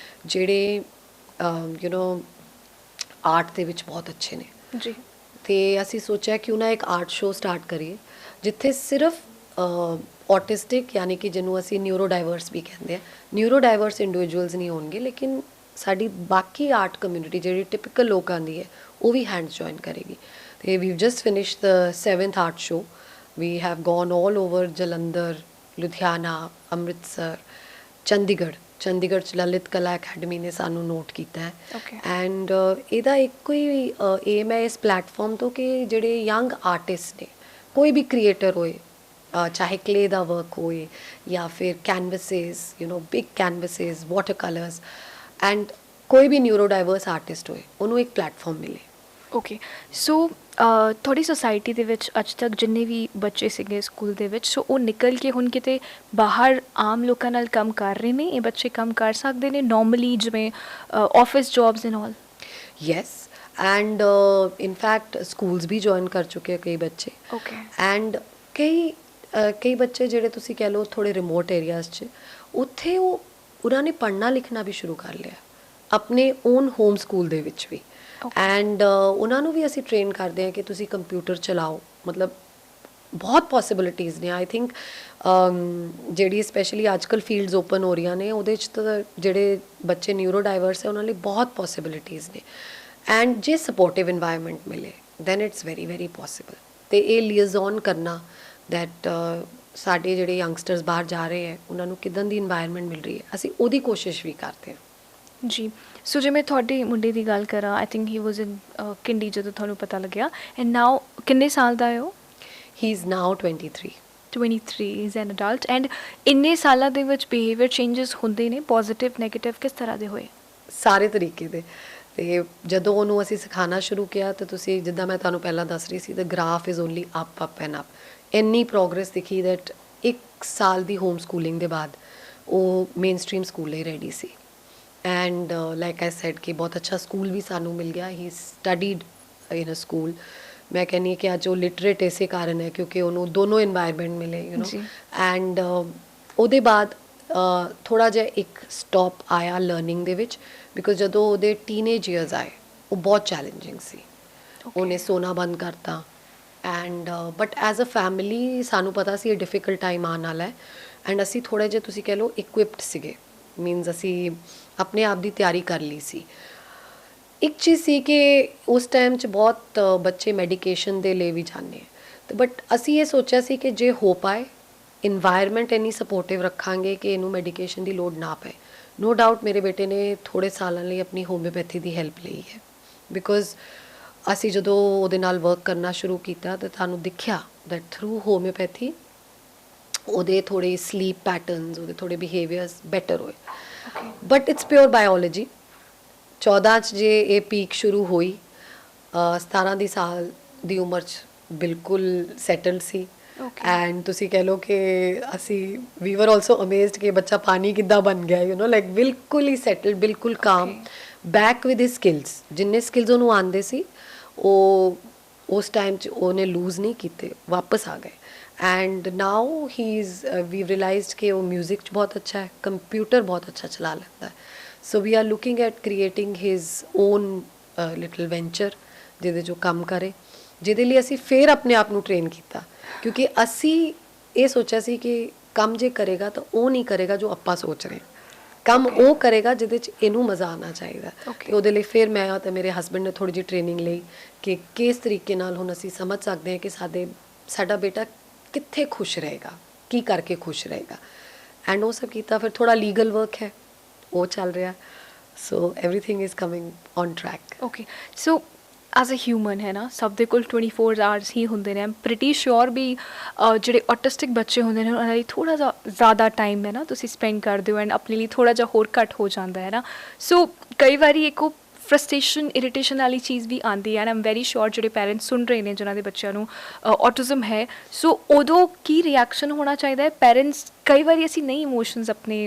ਜਿਹੜੇ ਆਰਟ ਦੇ ਵਿੱਚ ਬਹੁਤ ਅੱਛੇ ਨੇ ਜੀ। ਅਤੇ ਅਸੀਂ ਸੋਚਿਆ ਕਿਉਂ ਨਾ ਇੱਕ ਆਰਟ ਸ਼ੋਅ ਸਟਾਰਟ ਕਰੀਏ ਜਿੱਥੇ ਸਿਰਫ ਔਟਿਸਟਿਕ, ਯਾਨੀ ਕਿ ਜਿਹਨੂੰ ਅਸੀਂ ਨਿਊਰੋ ਡਾਈਵਰਸ ਵੀ ਕਹਿੰਦੇ ਹਾਂ, ਨਿਊਰੋ ਡਾਈਵਰਸ ਇੰਡੀਵਿਜੂਅਲਸ ਨਹੀਂ ਹੋਣਗੇ, ਲੇਕਿਨ ਸਾਡੀ ਬਾਕੀ ਆਰਟ ਕਮਿਊਨਿਟੀ ਜਿਹੜੀ ਟਿਪੀਕਲ ਲੋਕ ਆਉਂਦੀ ਹੈ ਉਹ ਵੀ ਹੈਂਡਸ ਜੁਆਇਨ ਕਰੇਗੀ। ਅਤੇ we just finish the 7th art show. We have gone all over Jalandhar, Ludhiana, Amritsar, Chandigarh 'ਚ ਲਲਿਤ ਕਲਾ ਅਕੈਡਮੀ ਨੇ ਸਾਨੂੰ ਨੋਟ ਕੀਤਾ ਹੈ। ਐਂਡ ਇਹਦਾ ਇੱਕੋ ਹੀ ਏਮ ਹੈ ਇਸ ਪਲੈਟਫਾਰਮ ਤੋਂ ਕਿ ਜਿਹੜੇ ਯੰਗ ਆਰਟਿਸਟ ਨੇ, ਕੋਈ ਵੀ ਕ੍ਰੀਏਟਰ ਹੋਏ, ਚਾਹੇ ਕਲੇ ਦਾ ਵਰਕ ਹੋਏ ਜਾਂ ਫਿਰ ਕੈਨਵਸਿਸ, ਬਿਗ ਕੈਨਵਸਿਸ, ਵਾਟਰ ਕਲਰਸ, ਐਂਡ ਕੋਈ ਵੀ ਨਿਊਰੋ ਡਾਈਵਰਸ ਆਰਟਿਸਟ ਹੋਏ, ਉਹਨੂੰ ਇੱਕ ਪਲੈਟਫਾਰਮ ਮਿਲੇ ਓਕੇ ਸੋ ਤੁਹਾਡੀ ਸੋਸਾਇਟੀ ਦੇ ਵਿੱਚ ਅੱਜ ਤੱਕ ਜਿੰਨੇ ਵੀ ਬੱਚੇ ਸੀਗੇ ਸਕੂਲ ਦੇ ਵਿੱਚ ਸੋ ਉਹ ਨਿਕਲ ਕੇ ਹੁਣ ਕਿਤੇ ਬਾਹਰ ਆਮ ਲੋਕਾਂ ਨਾਲ ਕੰਮ ਕਰ ਰਹੇ ਨੇ ਇਹ ਬੱਚੇ ਕੰਮ ਕਰ ਸਕਦੇ ਨੇ ਨਾਰਮਲੀ ਜਿਵੇਂ office jobs and all yes and in fact schools ਵੀ ਜੁਆਇਨ ਕਰ ਚੁੱਕੇ ਆ ਕਈ ਬੱਚੇ ਓਕੇ ਐਂਡ ਕਈ ਬੱਚੇ ਜਿਹੜੇ ਤੁਸੀਂ ਕਹਿ ਲਓ ਥੋੜੇ ਰਿਮੋਟ ਏਰੀਆਜ਼ 'ਚ ਉੱਥੇ ਉਹਨਾਂ ਨੇ ਪੜ੍ਹਨਾ ਲਿਖਣਾ ਵੀ ਸ਼ੁਰੂ ਕਰ ਲਿਆ ਆਪਣੇ ਓਨ ਹੋਮ ਸਕੂਲ ਦੇ ਵਿੱਚ ਵੀ ਐਂਡ ਉਹਨਾਂ ਨੂੰ ਵੀ ਅਸੀਂ ਟ੍ਰੇਨ ਕਰਦੇ ਹਾਂ ਕਿ ਤੁਸੀਂ ਕੰਪਿਊਟਰ ਚਲਾਓ ਮਤਲਬ ਬਹੁਤ ਪੋਸੀਬਿਲਿਟੀਜ਼ ਨੇ ਆਈ ਥਿੰਕ ਜਿਹੜੀ ਸਪੈਸ਼ਲੀ ਅੱਜ ਕੱਲ੍ਹ ਫੀਲਡਸ ਓਪਨ ਹੋ ਰਹੀਆਂ ਨੇ ਉਹਦੇ 'ਚ ਤਾਂ ਜਿਹੜੇ ਬੱਚੇ ਨਿਊਰੋ ਡਾਈਵਰਸ ਹੈ ਉਹਨਾਂ ਲਈ ਬਹੁਤ ਪੋਸੀਬਿਲਿਟੀਜ਼ ਨੇ ਐਂਡ ਜੇ ਸਪੋਰਟਿਵ ਇਨਵਾਇਰਨਮੈਂਟ ਮਿਲੇ then it's very very possible ਅਤੇ ਇਹ ਲੀਅਜ਼ਨ ਕਰਨਾ ਦੈਟ ਸਾਡੇ ਜਿਹੜੇ ਯੰਗਸਟਰਸ ਬਾਹਰ ਜਾ ਰਹੇ ਹੈ ਉਹਨਾਂ ਨੂੰ ਕਿੱਦਾਂ ਦੀ ਇਨਵਾਇਰਨਮੈਂਟ ਮਿਲ ਰਹੀ ਹੈ ਅਸੀਂ ਉਹਦੀ ਕੋਸ਼ਿਸ਼ ਵੀ ਕਰਦੇ ਹਾਂ ਜੀ ਸੋ ਜੇ ਮੈਂ ਤੁਹਾਡੇ ਮੁੰਡੇ ਦੀ ਗੱਲ ਕਰਾਂ ਆਈ ਥਿੰਕ ਹੀ ਵਾਜ਼ ਇਨ ਕਿੰਡੀ ਜਦੋਂ ਤੁਹਾਨੂੰ ਪਤਾ ਲੱਗਿਆ ਐਂਡ ਨਾਓ ਕਿੰਨੇ ਸਾਲ ਦਾ ਹੈ ਉਹ ਹੀ is now 23 23 is an adult and ਇੰਨੇ ਸਾਲਾਂ ਦੇ ਵਿੱਚ ਬਿਹੇਵੀਅਰ ਚੇਂਜਸ ਹੁੰਦੇ ਨੇ ਪੋਜ਼ਿਟਿਵ ਨੈਗੇਟਿਵ ਕਿਸ ਤਰ੍ਹਾਂ ਦੇ ਹੋਏ ਸਾਰੇ ਤਰੀਕੇ ਦੇ ਅਤੇ ਜਦੋਂ ਉਹਨੂੰ ਅਸੀਂ ਸਿਖਾਉਣਾ ਸ਼ੁਰੂ ਕੀਤਾ ਤਾਂ ਤੁਸੀਂ ਜਿੱਦਾਂ ਮੈਂ ਤੁਹਾਨੂੰ ਪਹਿਲਾਂ ਦੱਸ ਰਹੀ ਸੀ the graph is only up and up ਇੰਨੀ ਪ੍ਰੋਗਰੈਸ ਦਿਖੀ ਦੈਟ 1 ਸਾਲ ਦੀ ਹੋਮ ਸਕੂਲਿੰਗ ਦੇ ਬਾਅਦ ਉਹ ਮੇਨ ਸਟਰੀਮ ਸਕੂਲ ਲਈ ਰੈਡੀ ਸੀ ਐਂਡ ਲਾਈਕ ਆਈ ਸੈਡ ਕਿ ਬਹੁਤ ਅੱਛਾ ਸਕੂਲ ਵੀ ਸਾਨੂੰ ਮਿਲ ਗਿਆ ਹੀ ਸਟੱਡੀਡ ਇਨ ਅ ਸਕੂਲ ਮੈਂ ਕਹਿੰਦੀ ਹਾਂ ਕਿ ਅੱਜ ਉਹ ਲਿਟਰੇਟ ਇਸੇ ਕਾਰਨ ਹੈ ਕਿਉਂਕਿ ਉਹਨੂੰ ਦੋਨੋਂ ਇਨਵਾਇਰਮੈਂਟ ਮਿਲੇ ਯੂ ਨੋ ਐਂਡ ਉਹਦੇ ਬਾਅਦ ਥੋੜ੍ਹਾ ਜਿਹਾ ਇੱਕ ਸਟਾਪ ਆਇਆ ਲਰਨਿੰਗ ਦੇ ਵਿੱਚ ਬਿਕੋਜ਼ ਜਦੋਂ ਉਹਦੇ ਟੀਨੇਜ ਈਅਰਸ ਆਏ ਉਹ ਬਹੁਤ ਚੈਲੰਜਿੰਗ ਸੀ ਉਹਨੇ ਸੋਨਾ ਬੰਦ ਕਰਤਾ and but as a family ਸਾਨੂੰ ਪਤਾ ਸੀ ਇਹ ਡਿਫਿਕਲਟ ਟਾਈਮ ਆਉਣ ਵਾਲਾ ਹੈ ਐਂਡ ਅਸੀਂ ਥੋੜ੍ਹੇ ਜਿਹੇ ਤੁਸੀਂ ਕਹਿ ਲਓ ਇਕੁਇਪਡ ਸੀਗੇ ਮੀਨਸ ਅਸੀਂ ਆਪਣੇ ਆਪ ਦੀ ਤਿਆਰੀ ਕਰ ਲਈ ਸੀ ਇੱਕ ਚੀਜ਼ ਸੀ ਕਿ ਉਸ ਟਾਈਮ 'ਚ ਬਹੁਤ ਬੱਚੇ ਮੈਡੀਕੇਸ਼ਨ ਦੇ ਲਈ ਵੀ ਜਾਂਦੇ ਤੇ ਬਟ ਅਸੀਂ ਇਹ ਸੋਚਿਆ ਸੀ ਕਿ ਜੇ ਹੋ ਪਾਏ ਇਨਵਾਇਰਨਮੈਂਟ ਇੰਨੀ ਸਪੋਰਟਿਵ ਰੱਖਾਂਗੇ ਕਿ ਇਹਨੂੰ ਮੈਡੀਕੇਸ਼ਨ ਦੀ ਲੋੜ ਨਾ ਪਏ ਨੋ ਡਾਊਟ ਮੇਰੇ ਬੇਟੇ ਨੇ ਥੋੜ੍ਹੇ ਸਾਲਾਂ ਲਈ ਆਪਣੀ ਹੋਮਿਓਪੈਥੀ ਦੀ ਹੈਲਪ ਲਈ ਹੈ ਬਿਕੋਜ਼ ਅਸੀਂ ਜਦੋਂ ਉਹਦੇ ਨਾਲ ਵਰਕ ਕਰਨਾ ਸ਼ੁਰੂ ਕੀਤਾ ਤਾਂ ਤੁਹਾਨੂੰ ਦਿਖਿਆ ਦੈਟ ਥਰੂ ਹੋਮਿਓਪੈਥੀ ਉਹਦੇ ਥੋੜ੍ਹੇ ਸਲੀਪ ਪੈਟਰਨਸ ਉਹਦੇ ਥੋੜ੍ਹੇ ਬਿਹੇਵੀਅਰਸ ਬੈਟਰ ਹੋਏ ਬਟ ਇਟਸ ਪਿਓਰ ਬਾਇਓਲੋਜੀ 14 'ਚ ਜੇ ਇਹ ਪੀਕ ਸ਼ੁਰੂ ਹੋਈ 17 ਦੀ ਸਾਲ ਦੀ ਉਮਰ 'ਚ ਬਿਲਕੁਲ ਸੈਟਲਡ ਸੀ ਐਂਡ ਤੁਸੀਂ ਕਹਿ ਲਓ ਕਿ ਅਸੀਂ ਵੀ ਵਰ ਆਲਸੋ ਅਮੇਜ਼ਡ ਕਿ ਬੱਚਾ ਪਾਣੀ ਕਿੱਦਾਂ ਬਣ ਗਿਆ ਯੂ ਨੋ ਲਾਈਕ ਬਿਲਕੁਲ ਹੀ ਸੈਟਲਡ ਬਿਲਕੁਲ ਕਾਮ ਬੈਕ ਵਿਦ ਹਿਸ ਸਕਿੱਲਸ ਜਿੰਨੇ ਸਕਿੱਲਸ ਉਹਨੂੰ ਆਉਂਦੇ ਸੀ ਉਹ ਉਸ ਟਾਈਮ 'ਚ ਉਹਨੇ ਲੂਜ਼ ਨਹੀਂ ਕੀਤੇ ਵਾਪਸ ਆ ਗਏ and now he is we realised ਕਿ ਉਹ ਮਿਊਜ਼ਿਕ 'ਚ ਬਹੁਤ ਅੱਛਾ ਹੈ ਕੰਪਿਊਟਰ ਬਹੁਤ ਅੱਛਾ ਚਲਾ ਲੈਂਦਾ ਹੈ so we are looking at creating his own little venture ਜਿਹਦੇ 'ਚੋਂ ਕੰਮ ਕਰੇ ਜਿਹਦੇ ਲਈ ਅਸੀਂ ਫਿਰ ਆਪਣੇ ਆਪ ਨੂੰ ਟ੍ਰੇਨ ਕੀਤਾ ਕਿਉਂਕਿ ਅਸੀਂ ਇਹ ਸੋਚਿਆ ਸੀ ਕਿ ਕੰਮ ਜੇ ਕਰੇਗਾ ਤਾਂ ਉਹ ਨਹੀਂ ਕਰੇਗਾ ਜੋ ਆਪਾਂ ਸੋਚ ਰਹੇ ਕੰਮ ਉਹ ਕਰੇਗਾ ਜਿਹਦੇ 'ਚ ਇਹਨੂੰ ਮਜ਼ਾ ਆਉਣਾ ਚਾਹੀਦਾ ਅਤੇ ਉਹਦੇ ਲਈ ਫਿਰ ਮੈਂ ਅਤੇ ਮੇਰੇ ਹਸਬੈਂਡ ਨੇ ਥੋੜ੍ਹੀ ਜਿਹੀ ਟ੍ਰੇਨਿੰਗ ਲਈ ਕਿ ਕਿਸ ਤਰੀਕੇ ਨਾਲ ਹੁਣ ਅਸੀਂ ਸਮਝ ਸਕਦੇ ਹਾਂ ਕਿ ਸਾਡਾ ਬੇਟਾ ਕਿੱਥੇ ਖੁਸ਼ ਰਹੇਗਾ ਕੀ ਕਰਕੇ ਖੁਸ਼ ਰਹੇਗਾ ਐਂਡ ਉਹ ਸਭ ਕੀਤਾ ਫਿਰ ਥੋੜ੍ਹਾ ਲੀਗਲ ਵਰਕ ਹੈ ਉਹ ਚੱਲ ਰਿਹਾ so everything is coming on track okay so as a human ਹੈ ਨਾ ਸਭ ਦੇ ਕੋਲ 24 ਆਵਰਸ ਹੀ ਹੁੰਦੇ ਨੇ ਆਈ ਐਮ ਪ੍ਰੀਟੀ ਸ਼ੋਰ ਵੀ ਜਿਹੜੇ ਆਟਿਸਟਿਕ ਬੱਚੇ ਹੁੰਦੇ ਨੇ ਉਹਨਾਂ ਲਈ ਥੋੜ੍ਹਾ ਜਿਹਾ ਜ਼ਿਆਦਾ ਟਾਈਮ ਹੈ ਨਾ ਤੁਸੀਂ ਸਪੈਂਡ ਕਰਦੇ ਹੋ ਐਂਡ ਆਪਣੇ ਲਈ ਥੋੜ੍ਹਾ ਜਿਹਾ ਹੋਰ ਘੱਟ ਹੋ ਜਾਂਦਾ ਹੈ ਨਾ ਸੋ ਕਈ ਵਾਰੀ ਇੱਕ ਉਹ ਫਰਸਟ੍ਰੇਸ਼ਨ ਇਰੀਟੇਸ਼ਨ ਵਾਲੀ ਚੀਜ਼ ਵੀ ਆਉਂਦੀ ਹੈ and I am very sure ਜਿਹੜੇ ਪੈਰੈਂਟਸ ਸੁਣ ਰਹੇ ਨੇ ਜਿਨ੍ਹਾਂ ਦੇ ਬੱਚਿਆਂ ਨੂੰ ਆਟਿਜ਼ਮ ਹੈ ਸੋ ਉਦੋਂ ਕੀ ਰਿਐਕਸ਼ਨ ਹੋਣਾ ਚਾਹੀਦਾ ਹੈ ਪੈਰੈਂਟਸ ਕਈ ਵਾਰੀ ਅਸੀਂ ਨਹੀਂ ਇਮੋਸ਼ਨਸ ਆਪਣੇ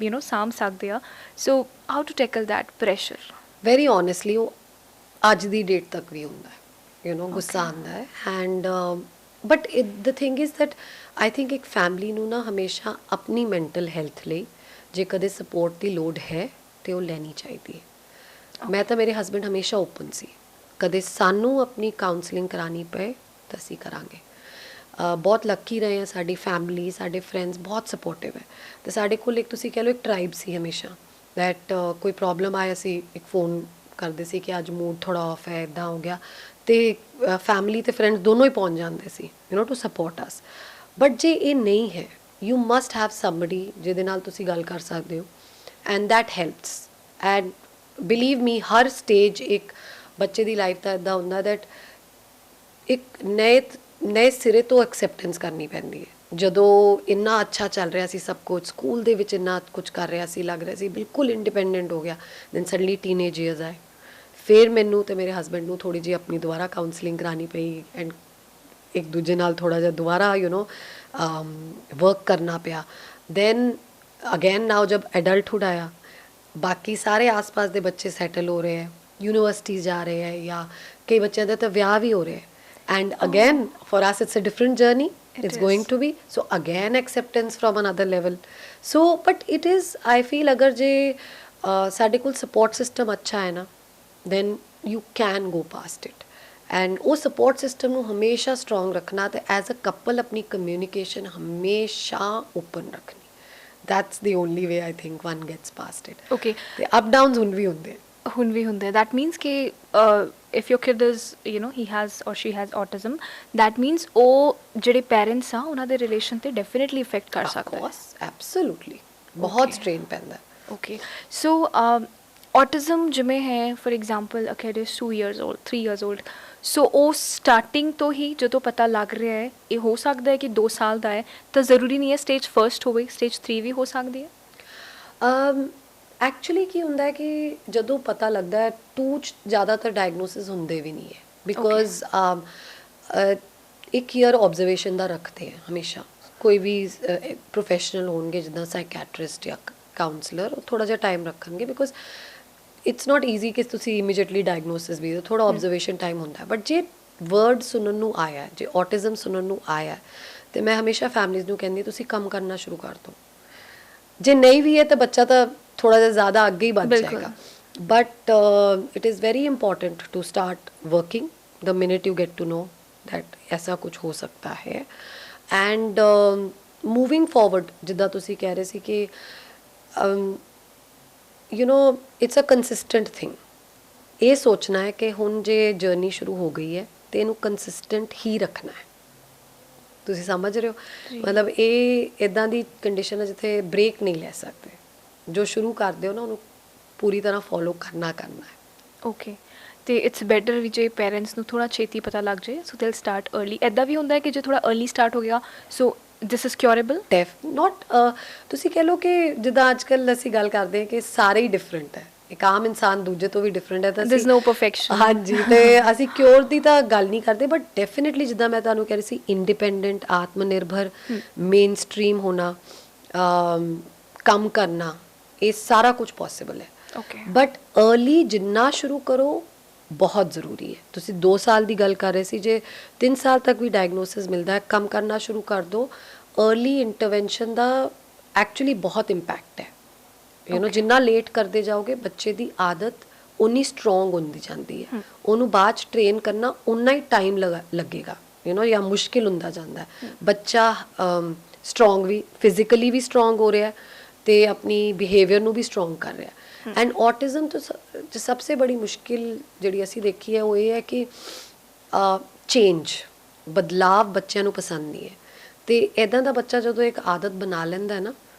ਯੂ ਨੋ ਸਾਂਭ ਸਕਦੇ ਆ so how to tackle that pressure very honestly ਉਹ ਅੱਜ ਦੀ ਡੇਟ ਤੱਕ ਵੀ ਹੁੰਦਾ ਹੈ ਯੂ ਨੋ ਗੁੱਸਾ ਆਉਂਦਾ ਹੈ and but the thing is that I think ਇੱਕ ਫੈਮਿਲੀ ਨੂੰ ਨਾ ਹਮੇਸ਼ਾ ਆਪਣੀ ਮੈਂਟਲ ਹੈਲਥ ਲਈ ਜੇ ਕਦੇ ਸਪੋਰਟ ਦੀ ਲੋੜ ਹੈ ਤਾਂ ਉਹ ਲੈਣੀ ਚਾਹੀਦੀ ਹੈ ਮੈਂ ਤਾਂ ਮੇਰੇ ਹਸਬੈਂਡ ਹਮੇਸ਼ਾ ਓਪਨ ਸੀ ਕਦੇ ਸਾਨੂੰ ਆਪਣੀ ਕਾਉਂਸਲਿੰਗ ਕਰਾਉਣੀ ਪਏ ਤਾਂ ਅਸੀਂ ਕਰਾਂਗੇ ਬਹੁਤ ਲੱਕੀ ਰਹੇ ਹਾਂ ਸਾਡੀ ਫੈਮਿਲੀ ਸਾਡੇ ਫਰੈਂਡਸ ਬਹੁਤ ਸਪੋਰਟਿਵ ਹੈ ਅਤੇ ਸਾਡੇ ਕੋਲ ਇੱਕ ਤੁਸੀਂ ਕਹਿ ਲਓ ਇੱਕ ਟਰਾਈਬ ਸੀ ਹਮੇਸ਼ਾ ਦੈਟ ਕੋਈ ਪ੍ਰੋਬਲਮ ਆਇਆ ਸੀ ਇੱਕ ਫੋਨ ਕਰਦੇ ਸੀ ਕਿ ਅੱਜ ਮੂਡ ਥੋੜ੍ਹਾ ਆਫ ਹੈ ਇੱਦਾਂ ਹੋ ਗਿਆ ਅਤੇ ਫੈਮਿਲੀ ਅਤੇ ਫਰੈਂਡਸ ਦੋਨੋਂ ਹੀ ਪਹੁੰਚ ਜਾਂਦੇ ਸੀ you know to support us but ਜੇ ਇਹ ਨਹੀਂ ਹੈ ਯੂ ਮਸਟ ਹੈਵ ਸਮਬਡੀ ਜਿਹਦੇ ਨਾਲ ਤੁਸੀਂ ਗੱਲ ਕਰ ਸਕਦੇ ਹੋ and that helps and believe me ਹਰ ਸਟੇਜ ਇੱਕ ਬੱਚੇ ਦੀ ਲਾਈਫ ਦਾ ਇੱਦਾਂ ਹੁੰਦਾ ਦੈਟ ਇੱਕ ਨਏ ਸਿਰੇ ਤੋਂ ਐਕਸੈਪਟੈਂਸ ਕਰਨੀ ਪੈਂਦੀ ਹੈ ਜਦੋਂ ਇੰਨਾ ਅੱਛਾ ਚੱਲ ਰਿਹਾ ਸੀ ਸਭ ਕੁਝ ਸਕੂਲ ਦੇ ਵਿੱਚ ਇੰਨਾ ਕੁਝ ਕਰ ਰਿਹਾ ਸੀ ਲੱਗ ਰਿਹਾ ਸੀ ਬਿਲਕੁਲ ਇੰਡੀਪੈਂਡੈਂਟ ਹੋ ਗਿਆ ਦੈਨ ਸਡਨਲੀ ਟੀਨੇਜ ਈਅਰਸ ਆਏ ਫਿਰ ਮੈਨੂੰ ਤੇ ਮੇਰੇ ਹਸਬੈਂਡ ਨੂੰ ਥੋੜੀ ਜਿਹੀ ਆਪਣੀ ਦੁਬਾਰਾ ਕਾਉਂਸਲਿੰਗ ਕਰਾਣੀ ਪਈ ਐਂਡ ਇੱਕ ਦੂਜੇ ਨਾਲ ਥੋੜਾ ਜਿਹਾ ਦੁਬਾਰਾ ਵਰਕ ਕਰਨਾ ਪਿਆ। ਦੈਨ ਅਗੇਨ ਨਾਓ ਜਬ ਐਡਲਟਹੁਡ ਆਇਆ, ਬਾਕੀ ਸਾਰੇ ਆਸ-ਪਾਸ ਦੇ ਬੱਚੇ ਸੈਟਲ ਹੋ ਰਹੇ ਹੈ, ਯੂਨੀਵਰਸਿਟੀ ਜਾ ਰਹੇ ਹੈ, ਜਾਂ ਕਈ ਬੱਚਿਆਂ ਦੇ ਤਾਂ ਵਿਆਹ ਵੀ ਹੋ ਰਹੇ ਹੈ। And again, for us, it's a different journey. It's going to be. So again, acceptance from another level. So, but it is, I feel, अगर जे ਸਾਡੇ ਕੋਲ support system ਅੱਛਾ ਹੈ ਨਾ, then you can go past it. And ਉਹ support system ਨੂੰ ਹਮੇਸ਼ਾ strong ਰੱਖਣਾ ਤੇ as a couple ਆਪਣੀ communication ਹਮੇਸ਼ਾ open ਰੱਖਣੀ. That's the only way I think one gets past it. Okay. ਤੇ up downs ਹੁਣ ਵੀ ਹੁੰਦੇ। ਹੁਣ ਵੀ ਹੁੰਦੇ। that means ਕਿ if your kid is he has or she has autism, that means ਉਹ ਜਿਹੜੇ parents ਆ ਉਹਨਾਂ ਦੇ relation ਤੇ definitely affect ਕਰ ਸਕਦਾ ਹੈ। Of course, absolutely, ਬਹੁਤ strain ਪੈਂਦਾ। Okay, so autism ਜਿਵੇਂ ਹੈ for example a kid is 2 years old, 3 years old, so ਉਹ starting ਤੋਂ ਹੀ ਜਦੋਂ ਪਤਾ ਲੱਗ ਰਿਹਾ ਹੈ, ਇਹ ਹੋ ਸਕਦਾ ਹੈ ਕਿ 2 ਸਾਲ ਦਾ ਹੈ ਤਾਂ ਜ਼ਰੂਰੀ ਨਹੀਂ ਹੈ stage 1 ਹੋਵੇ, stage 3 ਵੀ ਹੋ ਸਕਦੀ ਹੈ। ਐਕਚੁਅਲੀ ਕੀ ਹੁੰਦਾ ਹੈ ਕਿ ਜਦੋਂ ਪਤਾ ਲੱਗਦਾ ਹੈ 2 'ਚ ਜ਼ਿਆਦਾਤਰ ਡਾਇਗਨੋਸਿਸ ਹੁੰਦੇ ਵੀ ਨਹੀਂ ਹੈ, ਬਿਕੋਜ਼ ਇੱਕ ਈਅਰ ਆਬਜ਼ਰਵੇਸ਼ਨ ਦਾ ਰੱਖਦੇ ਹੈ ਹਮੇਸ਼ਾ। ਕੋਈ ਵੀ ਪ੍ਰੋਫੈਸ਼ਨਲ ਹੋਣਗੇ ਜਿੱਦਾਂ ਸਾਈਕੈਟਰਿਸਟ ਜਾਂ ਕਾਉਂਸਲਰ, ਉਹ ਥੋੜਾ ਜਿਹਾ ਟਾਈਮ ਰੱਖਣਗੇ, ਬਿਕੋਜ਼ ਇਟਸ ਨਾਟ ਈਜ਼ੀ ਕਿ ਤੁਸੀਂ ਇਮੀਡੀਏਟਲੀ ਡਾਇਗਨੋਸਿਸ ਵੀ ਥੋੜਾ ਆਬਜ਼ਰਵੇਸ਼ਨ ਟਾਈਮ ਹੁੰਦਾ ਹੈ। ਬਟ ਜੇ ਵਰਡ ਸੁਣਨ ਨੂੰ ਆਇਆ, ਜੇ ਆਟਿਜ਼ਮ ਸੁਣਨ ਨੂੰ ਆਇਆ, ਤੇ ਮੈਂ ਹਮੇਸ਼ਾ ਫੈਮਲੀਜ਼ ਨੂੰ ਕਹਿੰਦੀ ਤੁਸੀਂ ਕੰਮ ਕਰਨਾ ਸ਼ੁਰੂ ਕਰ ਦਿਓ। ਜੇ ਨਹੀਂ ਵੀ ਹੈ ਤਾਂ ਬੱਚਾ ਤਾਂ ਥੋੜਾ ਜਿਹਾ ਜ਼ਿਆਦਾ ਅੱਗੇ ਹੀ ਵੱਧ ਜਾਏਗਾ। But it is very important to start working the minute you get to know that ਐਸਾ ਕੁਝ ਹੋ ਸਕਦਾ ਹੈ। ਐਂਡ ਮੂਵਿੰਗ ਫਾਰਵਰਡ, ਜਿੱਦਾਂ ਤੁਸੀਂ ਕਹਿ ਰਹੇ ਸੀ ਕਿ ਇਟਸ ਅ ਕੰਸਿਸਟੈਂਟ ਥਿੰਗ। ਇਹ ਸੋਚਣਾ ਹੈ ਕਿ ਹੁਣ ਜੇ ਜਰਨੀ ਸ਼ੁਰੂ ਹੋ ਗਈ ਹੈ ਤੇ ਇਹਨੂੰ ਕੰਸਿਸਟੈਂਟ ਹੀ ਰੱਖਣਾ ਹੈ। ਤੁਸੀਂ ਸਮਝ ਰਹੇ ਹੋ? ਮਤਲਬ ਇਹ ਇੱਦਾਂ ਦੀ ਕੰਡੀਸ਼ਨ ਹੈ ਜਿੱਥੇ ਬ੍ਰੇਕ ਨਹੀਂ ਲੈ ਸਕਦੇ। ਜੋ ਸ਼ੁਰੂ ਕਰਦੇ ਹੋ ਨਾ ਉਹਨੂੰ ਪੂਰੀ ਤਰ੍ਹਾਂ ਫੋਲੋ ਕਰਨਾ ਹੈ। ਓਕੇ, ਤੇ ਇਟਸ ਬੈਟਰ ਵੀ ਜੇ ਪੇਰੈਂਟਸ ਨੂੰ ਥੋੜਾ ਛੇਤੀ ਪਤਾ ਲੱਗ ਜਾਏ, ਸੋ ਦੇ ਵਿਲ ਸਟਾਰਟ अर्ਲੀ। ਐਦਾਂ ਵੀ ਹੁੰਦਾ ਹੈ ਕਿ ਜੇ ਥੋੜਾ अर्ਲੀ ਸਟਾਰਟ ਹੋ ਗਿਆ ਸੋ ਦਿਸ ਇਜ਼ ਕਿਉਰੇਬਲ? ਨੋਟ, ਤੁਸੀਂ ਕਹਿ ਲਓ ਕਿ ਜਿੱਦਾਂ ਅੱਜ ਕੱਲ੍ਹ ਅਸੀਂ ਗੱਲ ਕਰਦੇ ਹਾਂ ਕਿ ਸਾਰੇ ਹੀ ਡਿਫਰੈਂਟ ਹੈ, ਇੱਕ ਆਮ ਇਨਸਾਨ ਦੂਜੇ ਤੋਂ ਵੀ ਡਿਫਰੈਂਟ ਹੈ, ਤਾਂ ਦੇयर ਇਜ਼ ਨੋ ਪਰਫੈਕਸ਼ਨ। ਹਾਂਜੀ, ਤੇ ਅਸੀਂ ਕਿਉਰ ਦੀ ਤਾਂ ਗੱਲ ਨਹੀਂ ਕਰਦੇ, ਬਟ ਡੈਫੀਨਿਟਲੀ ਜਿੱਦਾਂ ਮੈਂ ਤੁਹਾਨੂੰ ਕਹਿ ਰਹੀ ਸੀ, ਇੰਡੀਪੈਂਡੈਂਟ, ਆਤਮ ਨਿਰਭਰ, ਮੇਨ ਸਟਰੀਮ ਹੋਣਾ, ਕੰਮ ਕਰਨਾ, ਇਹ ਸਾਰਾ ਕੁਝ ਪੋਸੀਬਲ ਹੈ। ਓਕੇ, ਬਟ अर्ਲੀ ਜਿੰਨਾ ਸ਼ੁਰੂ ਕਰੋ ਬਹੁਤ ਜ਼ਰੂਰੀ ਹੈ। ਤੁਸੀਂ 2 ਸਾਲ ਦੀ ਗੱਲ ਕਰ ਰਹੇ ਸੀ, ਜੇ 3 ਸਾਲ ਤੱਕ ਵੀ ਡਾਇਗਨੋਸਿਸ ਮਿਲਦਾ ਹੈ, ਕੰਮ ਕਰਨਾ ਸ਼ੁਰੂ ਕਰ ਦਿਓ। अर्ਲੀ ਇੰਟਰਵੈਂਸ਼ਨ ਦਾ ਐਕਚੁਅਲੀ ਬਹੁਤ ਇੰਪੈਕਟ ਹੈ। ਜਿੰਨਾ ਲੇਟ ਕਰਦੇ ਜਾਓਗੇ ਬੱਚੇ ਦੀ ਆਦਤ ਉਨੀ ਸਟਰੋਂਗ ਹੁੰਦੀ ਜਾਂਦੀ ਹੈ। ਉਹਨੂੰ ਬਾਅਦ 'ਚ ਟ੍ਰੇਨ ਕਰਨਾ ਉਨਾ ਹੀ ਟਾਈਮ ਲੱਗੇਗਾ, ਜਾਂ ਮੁਸ਼ਕਿਲ ਹੁੰਦਾ ਜਾਂਦਾ ਹੈ। ਬੱਚਾ ਸਟਰੋਂਗ ਵੀ, ਫਿਜ਼ੀਕਲੀ ਵੀ ਸਟਰੋਂਗ ਹੋ ਰਿਹਾ ਤੇ ਆਪਣੀ ਬਿਹੇਵੀਅਰ ਨੂੰ ਵੀ ਸਟਰੋਂਗ ਕਰ ਰਿਹਾ। ਐਂਡ ਆਟਿਜ਼ਮ ਤੋਂ ਸਭ ਤੋਂ ਬੜੀ ਮੁਸ਼ਕਿਲ ਜਿਹੜੀ ਅਸੀਂ ਦੇਖੀ ਹੈ ਉਹ ਇਹ ਹੈ ਕਿ ਚੇਂਜ, ਬਦਲਾਵ ਬੱਚਿਆਂ ਨੂੰ ਪਸੰਦ ਨਹੀਂ ਹੈ। ਤੇ ਇੱਦਾਂ ਦਾ ਬੱਚਾ ਜਦੋਂ ਇੱਕ ਆਦਤ ਬਣਾ ਲੈਂਦਾ ਹੈ ਨਾ,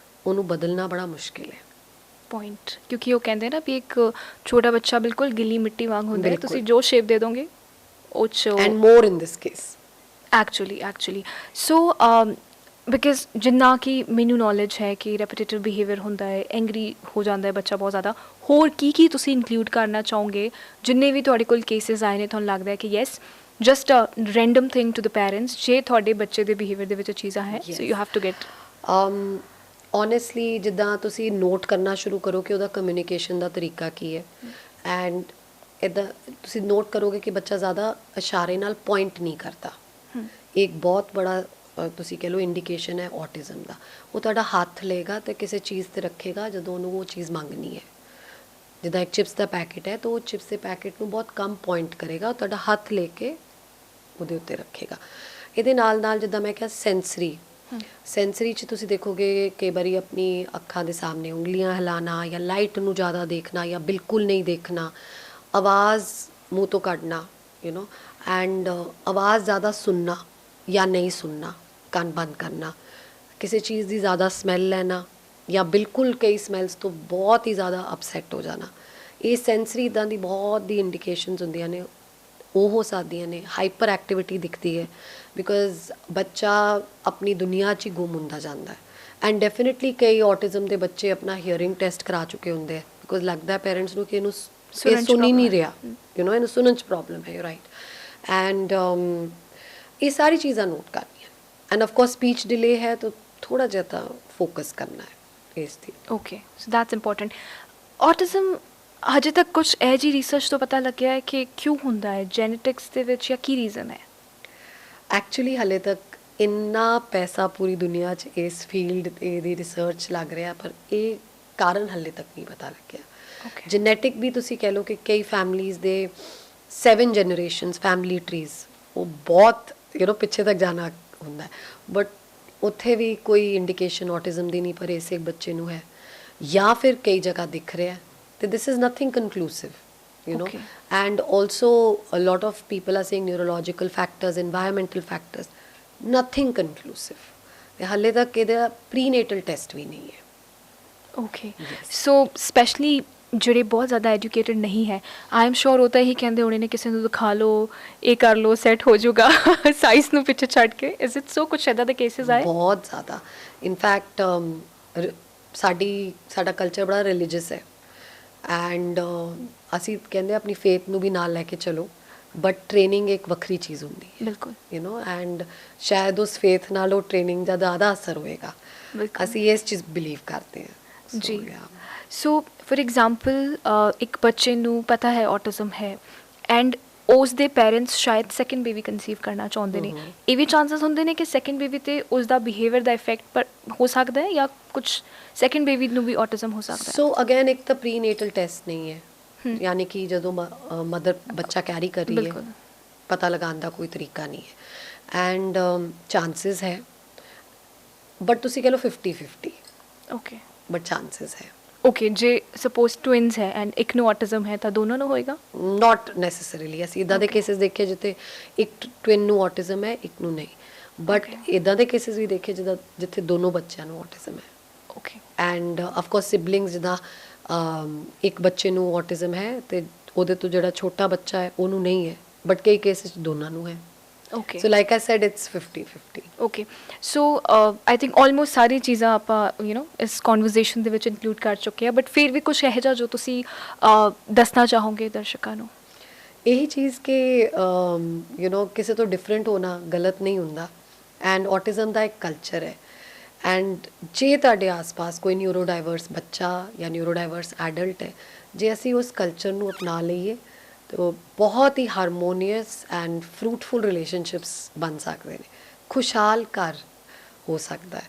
ਉਹਨੂੰ ਬਦਲਣਾ ਬੜਾ ਮੁਸ਼ਕਿਲ ਹੈ। ਪੁਆਇੰਟ, ਕਿਉਂਕਿ ਉਹ ਕਹਿੰਦੇ ਨਾ ਵੀ ਇੱਕ ਛੋਟਾ ਬੱਚਾ ਬਿਲਕੁਲ ਗਿੱਲੀ ਮਿੱਟੀ ਵਾਂਗ ਹੁੰਦਾ ਹੈ, ਤੁਸੀਂ ਜੋ ਸ਼ੇਪ ਦੇ ਦੋਗੇ ਉਹ 'ਚ। And more in this case actually so because ਜਿੰਨਾ ਕਿ ਮੈਨੂੰ ਨੌਲੇਜ ਹੈ ਕਿ ਰੈਪੀਟੇਟਿਵ ਬਿਹੇਵੀਅਰ ਹੁੰਦਾ ਹੈ, ਐਂਗਰੀ ਹੋ ਜਾਂਦਾ ਹੈ ਬੱਚਾ ਬਹੁਤ ਜ਼ਿਆਦਾ। ਹੋਰ ਕੀ ਤੁਸੀਂ ਇਨਕਲੂਡ ਕਰਨਾ ਚਾਹੋਗੇ ਜਿੰਨੇ ਵੀ ਤੁਹਾਡੇ ਕੋਲ ਕੇਸਿਸ ਆਏ ਨੇ, ਤੁਹਾਨੂੰ ਲੱਗਦਾ ਹੈ ਕਿ yes just a random thing to the parents, ਜੇ ਤੁਹਾਡੇ ਬੱਚੇ ਦੇ ਬਿਹੇਵੀਅਰ ਦੇ ਵਿੱਚ ਚੀਜ਼ਾਂ ਹੈ so you have to get. Honestly ਜਿੱਦਾਂ ਤੁਸੀਂ ਨੋਟ ਕਰਨਾ ਸ਼ੁਰੂ ਕਰੋ ਕਿ ਉਹਦਾ ਕਮਿਊਨੀਕੇਸ਼ਨ ਦਾ ਤਰੀਕਾ ਕੀ ਹੈ, ਐਂਡ ਇੱਦਾਂ ਤੁਸੀਂ ਨੋਟ ਕਰੋਗੇ ਕਿ ਬੱਚਾ ਜ਼ਿਆਦਾ ਇਸ਼ਾਰੇ ਨਾਲ ਪੁਆਇੰਟ ਨਹੀਂ ਕਰਦਾ। ਇੱਕ ਬਹੁਤ ਬੜਾ ਤੁਸੀਂ ਕਹਿ ਲਓ ਇੰਡੀਕੇਸ਼ਨ ਹੈ ਆਟਿਜ਼ਮ ਦਾ। ਉਹ ਤੁਹਾਡਾ ਹੱਥ ਲਏਗਾ ਤੇ ਕਿਸੇ ਚੀਜ਼ 'ਤੇ ਰੱਖੇਗਾ ਜਦੋਂ ਉਹਨੂੰ ਉਹ ਚੀਜ਼ ਮੰਗਣੀ ਹੈ। ਜਿੱਦਾਂ ਇੱਕ ਚਿਪਸ ਦਾ ਪੈਕੇਟ ਹੈ ਤਾਂ ਉਹ ਚਿਪਸ ਦੇ ਪੈਕੇਟ ਨੂੰ ਬਹੁਤ ਕਮ ਪੁਆਇੰਟ ਕਰੇਗਾ, ਤੁਹਾਡਾ ਹੱਥ ਲੈ ਕੇ ਉਹਦੇ ਉੱਤੇ ਰੱਖੇਗਾ। ਇਹਦੇ ਨਾਲ ਨਾਲ ਜਿੱਦਾਂ ਮੈਂ ਕਿਹਾ ਸੈਂਸਰੀ 'ਚ ਤੁਸੀਂ ਦੇਖੋਗੇ ਕਈ ਵਾਰੀ ਆਪਣੀ ਅੱਖਾਂ ਦੇ ਸਾਹਮਣੇ ਉਂਗਲੀਆਂ ਹਿਲਾਣਾ, ਜਾਂ ਲਾਈਟ ਨੂੰ ਜ਼ਿਆਦਾ ਦੇਖਣਾ ਜਾਂ ਬਿਲਕੁਲ ਨਹੀਂ ਦੇਖਣਾ, ਆਵਾਜ਼ ਮੂੰਹ ਤੋਂ ਕੱਢਣਾ, ਐਂਡ ਆਵਾਜ਼ ਜ਼ਿਆਦਾ ਸੁਣਨਾ ਜਾਂ ਨਹੀਂ ਸੁਣਨਾ, ਕੰਨ ਬੰਦ ਕਰਨਾ, ਕਿਸੇ ਚੀਜ਼ ਦੀ ਜ਼ਿਆਦਾ ਸਮੈਲ ਲੈਣਾ ਜਾਂ ਬਿਲਕੁਲ ਕਈ ਸਮੈਲਸ ਤੋਂ ਬਹੁਤ ਹੀ ਜ਼ਿਆਦਾ ਅਪਸੈਟ ਹੋ ਜਾਣਾ। ਇਹ ਸੈਂਸਰੀ ਇੱਦਾਂ ਦੀ ਬਹੁਤ ਦੀ ਇੰਡੀਕੇਸ਼ਨਸ ਹੁੰਦੀਆਂ ਨੇ, ਉਹ ਹੋ ਸਕਦੀਆਂ ਨੇ। ਹਾਈਪਰ ਐਕਟੀਵਿਟੀ ਦਿਖਦੀ ਹੈ ਬਿਕੋਜ਼ ਬੱਚਾ ਆਪਣੀ ਦੁਨੀਆ 'ਚ ਹੀ ਗੁੰਮ ਹੁੰਦਾ ਜਾਂਦਾ ਹੈ। ਐਂਡ ਡੈਫੀਨਿਟਲੀ ਕਈ ਆਟਿਜ਼ਮ ਦੇ ਬੱਚੇ ਆਪਣਾ ਹੀਅਰਿੰਗ ਟੈਸਟ ਕਰਾ ਚੁੱਕੇ ਹੁੰਦੇ ਆ, ਬਿਕੋਜ਼ ਲੱਗਦਾ ਪੇਰੈਂਟਸ ਨੂੰ ਕਿ ਇਹਨੂੰ ਇਹ ਸੁਣ ਹੀ ਨਹੀਂ ਰਿਹਾ, ਇਹਨੂੰ ਸੁਣਨ 'ਚ ਪ੍ਰੋਬਲਮ ਹੈ, ਰਾਈਟ। ਐਂਡ ਇਹ ਸਾਰੀ ਚੀਜ਼ਾਂ ਨੋਟ ਕਰਨੀਆਂ। End of course speech delay ਹੈ ਤਾਂ ਥੋੜਾ ਜਿਹਾ ਤਾਂ ਫੋਕਸ ਕਰਨਾ ਹੈ ਇਸ ਤੇ। Okay, so that's important. Autism ਹਜੇ ਤੱਕ ਕੁਝ ਇਹ ਜੀ ਰਿਸਰਚ ਤੋਂ ਪਤਾ ਲੱਗਿਆ ਹੈ ਕਿ ਕਿਉਂ ਹੁੰਦਾ ਹੈ, ਜੈਨੇਟਿਕਸ ਦੇ ਵਿੱਚ, ਜਾਂ ਕੀ ਰੀਜ਼ਨ ਹੈ? ਐਕਚੁਅਲੀ ਹਲੇ ਤੱਕ ਇੰਨਾ ਪੈਸਾ ਪੂਰੀ ਦੁਨੀਆ 'ਚ ਇਸ ਫੀਲਡ ਦੀ ਰਿਸਰਚ ਲੱਗ ਰਿਹਾ, ਪਰ ਇਹ ਕਾਰਨ ਹਲੇ ਤੱਕ ਨਹੀਂ ਪਤਾ ਲੱਗਿਆ। ਜੈਨੇਟਿਕ ਵੀ ਤੁਸੀਂ ਕਹਿ ਲਓ ਕਿ ਕਈ ਫੈਮਲੀਜ਼ ਦੇ 7 ਜਨਰੇਸ਼ਨਸ ਫੈਮਿਲੀ ਟਰੀਜ਼, ਉਹ ਬਹੁਤ ਪਿੱਛੇ ਤੱਕ ਜਾਣਾ ਹੁੰਦਾ ਹੈ, ਬਟ ਉੱਥੇ ਵੀ ਕੋਈ ਇੰਡੀਕੇਸ਼ਨ ਔਟਿਜ਼ਮ ਦੀ ਨਹੀਂ, ਪਰ ਇਸ ਇੱਕ ਬੱਚੇ ਨੂੰ ਹੈ, ਜਾਂ ਫਿਰ ਕਈ ਜਗ੍ਹਾ ਦਿਖ ਰਿਹਾ, ਤੇ this is nothing conclusive, and also a lot of people are saying neurological factors, environmental factors, nothing conclusive. ਹਾਲੇ ਤੱਕ ਇਹਦਾ ਪ੍ਰੀਨੇਟਲ ਟੈਸਟ ਵੀ ਨਹੀਂ ਹੈ। ਓਕੇ, ਸੋ ਸਪੈਸ਼ਲੀ ਜਿਹੜੇ ਬਹੁਤ ਜ਼ਿਆਦਾ ਐਜੂਕੇਟਡ ਨਹੀਂ ਹੈ, ਆਈ ਐਮ ਸ਼ੋਰ ਉਹ ਤਾਂ ਇਹੀ ਕਹਿੰਦੇ ਹੋਣੇ ਨੇ ਕਿਸੇ ਨੂੰ ਦਿਖਾ ਲਓ, ਇਹ ਕਰ ਲਓ, ਸੈੱਟ ਹੋ ਜਾਊਗਾ, ਸਾਇੰਸ ਨੂੰ ਪਿੱਛੇ ਛੱਡ ਕੇ। Is it so? ਕੁਛ ਇੱਦਾਂ ਦੇ ਕੇਸਿਸ ਆਏ? ਬਹੁਤ ਜ਼ਿਆਦਾ। ਇਨਫੈਕਟ ਸਾਡਾ ਕਲਚਰ ਬੜਾ ਰਿਲੀਜੀਅਸ ਹੈ, ਐਂਡ ਅਸੀਂ ਕਹਿੰਦੇ ਆਪਣੀ ਫੇਥ ਨੂੰ ਵੀ ਨਾਲ ਲੈ ਕੇ ਚਲੋ, ਬਟ ਟ੍ਰੇਨਿੰਗ ਇੱਕ ਵੱਖਰੀ ਚੀਜ਼ ਹੁੰਦੀ ਹੈ, ਬਿਲਕੁਲ, ਐਂਡ ਸ਼ਾਇਦ ਉਸ ਫੇਥ ਨਾਲ ਉਹ ਟ੍ਰੇਨਿੰਗ ਦਾ ਜ਼ਿਆਦਾ ਅਸਰ ਹੋਏਗਾ। ਅਸੀਂ ਇਸ ਚੀਜ਼ ਬਿਲੀਵ ਕਰਦੇ ਹਾਂ ਜੀ। ਸੋ ਫॉर ਐਗਜ਼ਾਮਪਲ ਇੱਕ ਬੱਚੇ ਨੂੰ ਪਤਾ ਹੈ ਔਟਿਜ਼ਮ ਹੈ, ਐਂਡ ਉਸ ਦੇ ਪੈਰੈਂਟਸ ਸ਼ਾਇਦ ਸੈਕੰਡ ਬੇਬੀ ਕਨਸੀਵ ਕਰਨਾ ਚਾਹੁੰਦੇ ਨੇ, ਇਹ ਵੀ ਚਾਂਸਸ ਹੁੰਦੇ ਨੇ ਕਿ ਸੈਕੰਡ ਬੇਬੀ ਤੇ ਉਸ ਦਾ ਬਿਹੇਵੀਅਰ ਦਾ ਇਫੈਕਟ ਪਰ ਹੋ ਸਕਦਾ ਹੈ, ਜਾਂ ਕੁਝ ਸੈਕੰਡ ਬੇਬੀ ਨੂੰ ਵੀ ਔਟਿਜ਼ਮ ਹੋ ਸਕਦਾ ਹੈ? ਸੋ ਅਗੇਨ ਇੱਕ ਤਾਂ ਪ੍ਰੀਨੇਟਲ ਟੈਸਟ ਨਹੀਂ ਹੈ, ਯਾਨੀ ਕਿ ਜਦੋਂ ਮਦਰ ਬੱਚਾ ਕੈਰੀ ਕਰ ਰਹੀ ਹੈ, ਪਤਾ ਲਗਾਉਣ ਦਾ ਕੋਈ ਤਰੀਕਾ ਨਹੀਂ ਹੈ, ਐਂਡ ਚਾਂਸਸ ਹੈ, ਬਟ ਤੁਸੀਂ ਕਹ ਲਓ 50-50। ਓਕੇ, ਬਟ ਚਾਂਸਸ ਹੈ। ਓਕੇ, ਜੇ ਸਪੋਜ਼ ਟਵਿਨਸ ਹੈ ਐਂਡ ਇੱਕ ਨੂੰ ਔਟਿਜ਼ਮ ਹੈ ਤਾਂ ਦੋਨੋਂ ਨੂੰ ਹੋਏਗਾ? ਨਾਟ ਨੈਸੈਸਰੀਲੀ। ਅਸੀਂ ਇੱਦਾਂ ਦੇ ਕੇਸਿਸ ਦੇਖੇ ਜਿੱਥੇ ਇੱਕ ਟਵਿਨ ਨੂੰ ਔਟਿਜ਼ਮ ਹੈ, ਇੱਕ ਨੂੰ ਨਹੀਂ, ਬਟ ਇੱਦਾਂ ਦੇ ਕੇਸਿਸ ਵੀ ਦੇਖੇ ਜਿੱਥੇ ਦੋਨੋਂ ਬੱਚਿਆਂ ਨੂੰ ਔਟਿਜ਼ਮ ਹੈ। Okay, end of course siblings, ਜਿੱਦਾਂ ਇੱਕ ਬੱਚੇ ਨੂੰ ਔਟਿਜ਼ਮ ਹੈ ਤੇ ਉਹਦੇ ਤੋਂ ਜਿਹੜਾ ਛੋਟਾ ਬੱਚਾ ਹੈ ਉਹਨੂੰ ਨਹੀਂ ਹੈ, ਬਟ ਕਈ ਕੇਸਿਸ ਦੋਨਾਂ ਨੂੰ ਹੈ। Okay, so like I said it's 50-50। Okay, so I think almost ਸਾਰੀ ਚੀਜ਼ਾਂ ਆਪਾਂ ਇਸ ਕਨਵਰਸੇਸ਼ਨ ਦੇ ਵਿੱਚ ਇਨਕਲੂਡ ਕਰ ਚੁੱਕੇ ਆ, ਬਟ ਫਿਰ ਵੀ ਕੁਝ ਇਹੋ ਜਿਹਾ ਜੋ ਤੁਸੀਂ ਦੱਸਣਾ ਚਾਹੋਗੇ ਦਰਸ਼ਕਾਂ ਨੂੰ? ਇਹੀ ਚੀਜ਼ ਕਿ ਕਿਸੇ ਤੋਂ ਡਿਫਰੈਂਟ ਹੋਣਾ ਗਲਤ ਨਹੀਂ ਹੁੰਦਾ, ਐਂਡ ਔਟਿਜ਼ਮ ਦਾ ਇੱਕ ਕਲਚਰ ਹੈ, ਐਂਡ ਜੇ ਤੁਹਾਡੇ ਆਸ-ਪਾਸ ਕੋਈ ਨਿਊਰੋ ਡਾਈਵਰਸ ਬੱਚਾ ਜਾਂ ਨਿਊਰੋ ਡਾਈਵਰਸ ਐਡਲਟ ਹੈ, ਜੇ ਅਸੀਂ ਉਸ ਕਲਚਰ ਨੂੰ ਅਪਣਾ ਲਈਏ ਤਾਂ ਬਹੁਤ ਹੀ ਹਾਰਮੋਨੀਅਸ ਐਂਡ ਫਰੂਟਫੁਲ ਰਿਲੇਸ਼ਨਸ਼ਿਪਸ ਬਣ ਸਕਦੇ ਨੇ, ਖੁਸ਼ਹਾਲ ਘਰ ਹੋ ਸਕਦਾ ਹੈ,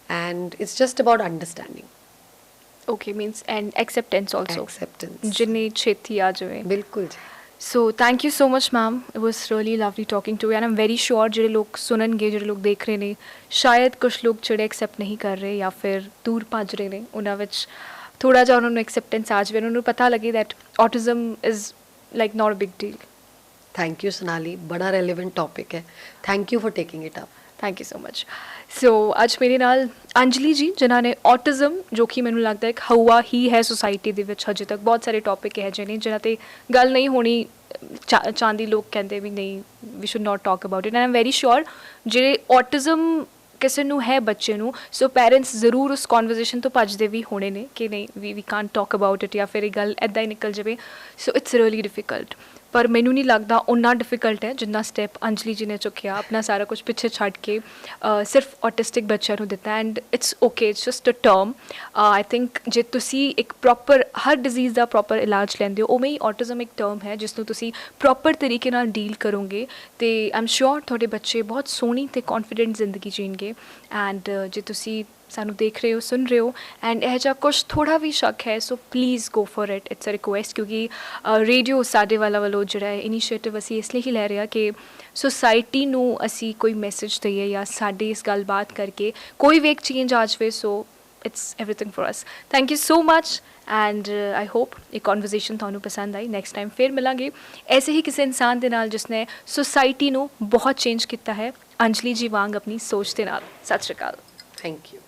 and it's just about understanding. Okay, means and acceptance also, acceptance ਜਿੰਨੀ ਛੇਤੀ ਆ ਜਾਵੇ। ਬਿਲਕੁਲ ਜੀ। So thank you so much ma'am, it was really lovely talking to you, and I'm very sure ਜਿਹੜੇ ਲੋਕ ਸੁਣਨਗੇ, ਜਿਹੜੇ ਲੋਕ ਦੇਖ ਰਹੇ ਨੇ, ਸ਼ਾਇਦ ਕੁਝ ਲੋਕ ਜਿਹੜੇ ਐਕਸੈਪਟ ਨਹੀਂ ਕਰ ਰਹੇ ਜਾਂ ਫਿਰ ਦੂਰ ਭੱਜ ਰਹੇ ਨੇ, ਉਹਨਾਂ ਵਿੱਚ ਥੋੜ੍ਹਾ ਜਿਹਾ ਉਹਨਾਂ ਨੂੰ ਐਕਸੈਪਟੈਂਸ ਆ ਜਾਵੇ, ਉਹਨਾਂ ਨੂੰ ਪਤਾ ਲੱਗੇ that autism is like not a big deal. Thank you Sonali, बड़ा relevant topic है, thank you for taking it up. Thank you so much. So ਅੱਜ ਮੇਰੇ ਨਾਲ ਅੰਜਲੀ ਜੀ, ਜਿਨ੍ਹਾਂ ਨੇ ਔਟਿਜ਼ਮ, ਜੋ ਕਿ ਮੈਨੂੰ ਲੱਗਦਾ ਇੱਕ ਹਵਾ ਹੀ ਹੈ ਸੋਸਾਇਟੀ ਦੇ ਵਿੱਚ, ਹਜੇ ਤੱਕ ਬਹੁਤ ਸਾਰੇ ਟੌਪਿਕ ਇਹੋ ਜਿਹੇ ਨੇ ਜਿਨ੍ਹਾਂ 'ਤੇ ਗੱਲ ਨਹੀਂ ਹੋਣੀ ਚਾਹੁੰਦੀ, ਲੋਕ ਕਹਿੰਦੇ ਵੀ ਨਹੀਂ we should not talk about it, and I am very sure ਜਿਹੜੇ ਔਟਿਜ਼ਮ ਕਿਸੇ ਨੂੰ ਹੈ ਬੱਚੇ ਨੂੰ, ਸੋ ਪੈਰੈਂਟਸ ਜ਼ਰੂਰ ਉਸ ਕਨਵਰਸੇਸ਼ਨ ਤੋਂ ਭੱਜਦੇ ਵੀ ਹੋਣੇ ਨੇ ਕਿ ਨਹੀਂ ਵੀ ਕਾਂਟ ਟਾਕ ਅਬਾਊਟ ਇਟ, ਜਾਂ ਫਿਰ ਇਹ ਗੱਲ ਇੱਦਾਂ ਹੀ ਨਿਕਲ ਜਾਵੇ। ਸੋ ਇਟਸ ਰੀਅਲੀ ਡਿਫਿਕਲਟ, ਪਰ ਮੈਨੂੰ ਨਹੀਂ ਲੱਗਦਾ ਓਨਾ ਡਿਫਿਕਲਟ ਹੈ ਜਿੰਨਾ ਸਟੈਪ ਅੰਜਲੀ ਜੀ ਨੇ ਚੁੱਕਿਆ, ਆਪਣਾ ਸਾਰਾ ਕੁਝ ਪਿੱਛੇ ਛੱਡ ਕੇ ਸਿਰਫ ਔਟਿਸਟਿਕ ਬੱਚਿਆਂ ਨੂੰ ਦਿੱਤਾ, and it's okay, it's just a term. I think ਜੇ ਤੁਸੀਂ ਇੱਕ ਪ੍ਰੋਪਰ ਹਰ ਡਿਜ਼ੀਜ਼ ਦਾ ਪ੍ਰੋਪਰ ਇਲਾਜ ਲੈਂਦੇ ਹੋ, ਉਵੇਂ ਹੀ ਔਟਿਜ਼ਮ ਇੱਕ ਟਰਮ ਹੈ ਜਿਸ ਨੂੰ ਤੁਸੀਂ ਪ੍ਰੋਪਰ ਤਰੀਕੇ ਨਾਲ ਡੀਲ ਕਰੋਗੇ ਤੇ ਆਈ ਐਮ ਸ਼ੋਰ ਤੁਹਾਡੇ ਬੱਚੇ ਬਹੁਤ ਸੋਹਣੀ ਅਤੇ ਕੌਨਫੀਡੈਂਟ ਜ਼ਿੰਦਗੀ ਜੀਣਗੇ। ਐਂਡ ਜੇ ਤੁਸੀਂ ਸਾਨੂੰ ਦੇਖ ਰਹੇ ਹੋ, ਸੁਣ ਰਹੇ ਹੋ, ਐਂਡ ਇਹ ਜਿਹਾ ਕੁਛ ਥੋੜ੍ਹਾ ਵੀ ਸ਼ੱਕ ਹੈ, so please go for it, it's a request, ਕਿਉਂਕਿ ਰੇਡੀਓ ਸਾਡੇ ਵੱਲੋਂ ਜਿਹੜਾ ਹੈ ਇਨੀਸ਼ੀਏਟਿਵ ਅਸੀਂ ਇਸ ਲਈ ਹੀ ਲੈ ਰਹੇ ਹਾਂ ਕਿ ਸੋਸਾਇਟੀ ਨੂੰ ਅਸੀਂ ਕੋਈ ਮੈਸੇਜ ਦਈਏ ਜਾਂ ਸਾਡੀ ਇਸ ਗੱਲਬਾਤ ਕਰਕੇ ਕੋਈ ਵੀ ਇੱਕ ਚੇਂਜ ਆ ਜਾਵੇ। So it's everything for us. Thank you so much, and I hope ਇਹ ਕਨਵਰਸੇਸ਼ਨ ਤੁਹਾਨੂੰ ਪਸੰਦ ਆਈ। ਨੈਕਸਟ ਟਾਈਮ ਫਿਰ ਮਿਲਾਂਗੇ ਐਸੇ ਹੀ ਕਿਸੇ ਇਨਸਾਨ ਦੇ ਨਾਲ ਜਿਸਨੇ ਸੋਸਾਇਟੀ ਨੂੰ ਬਹੁਤ ਚੇਂਜ ਕੀਤਾ ਹੈ, ਅੰਜਲੀ ਜੀ ਵਾਂਗ ਆਪਣੀ ਸੋਚ ਦੇ ਨਾਲ। ਸਤਿ ਸ਼੍ਰੀ ਅਕਾਲ। Thank you.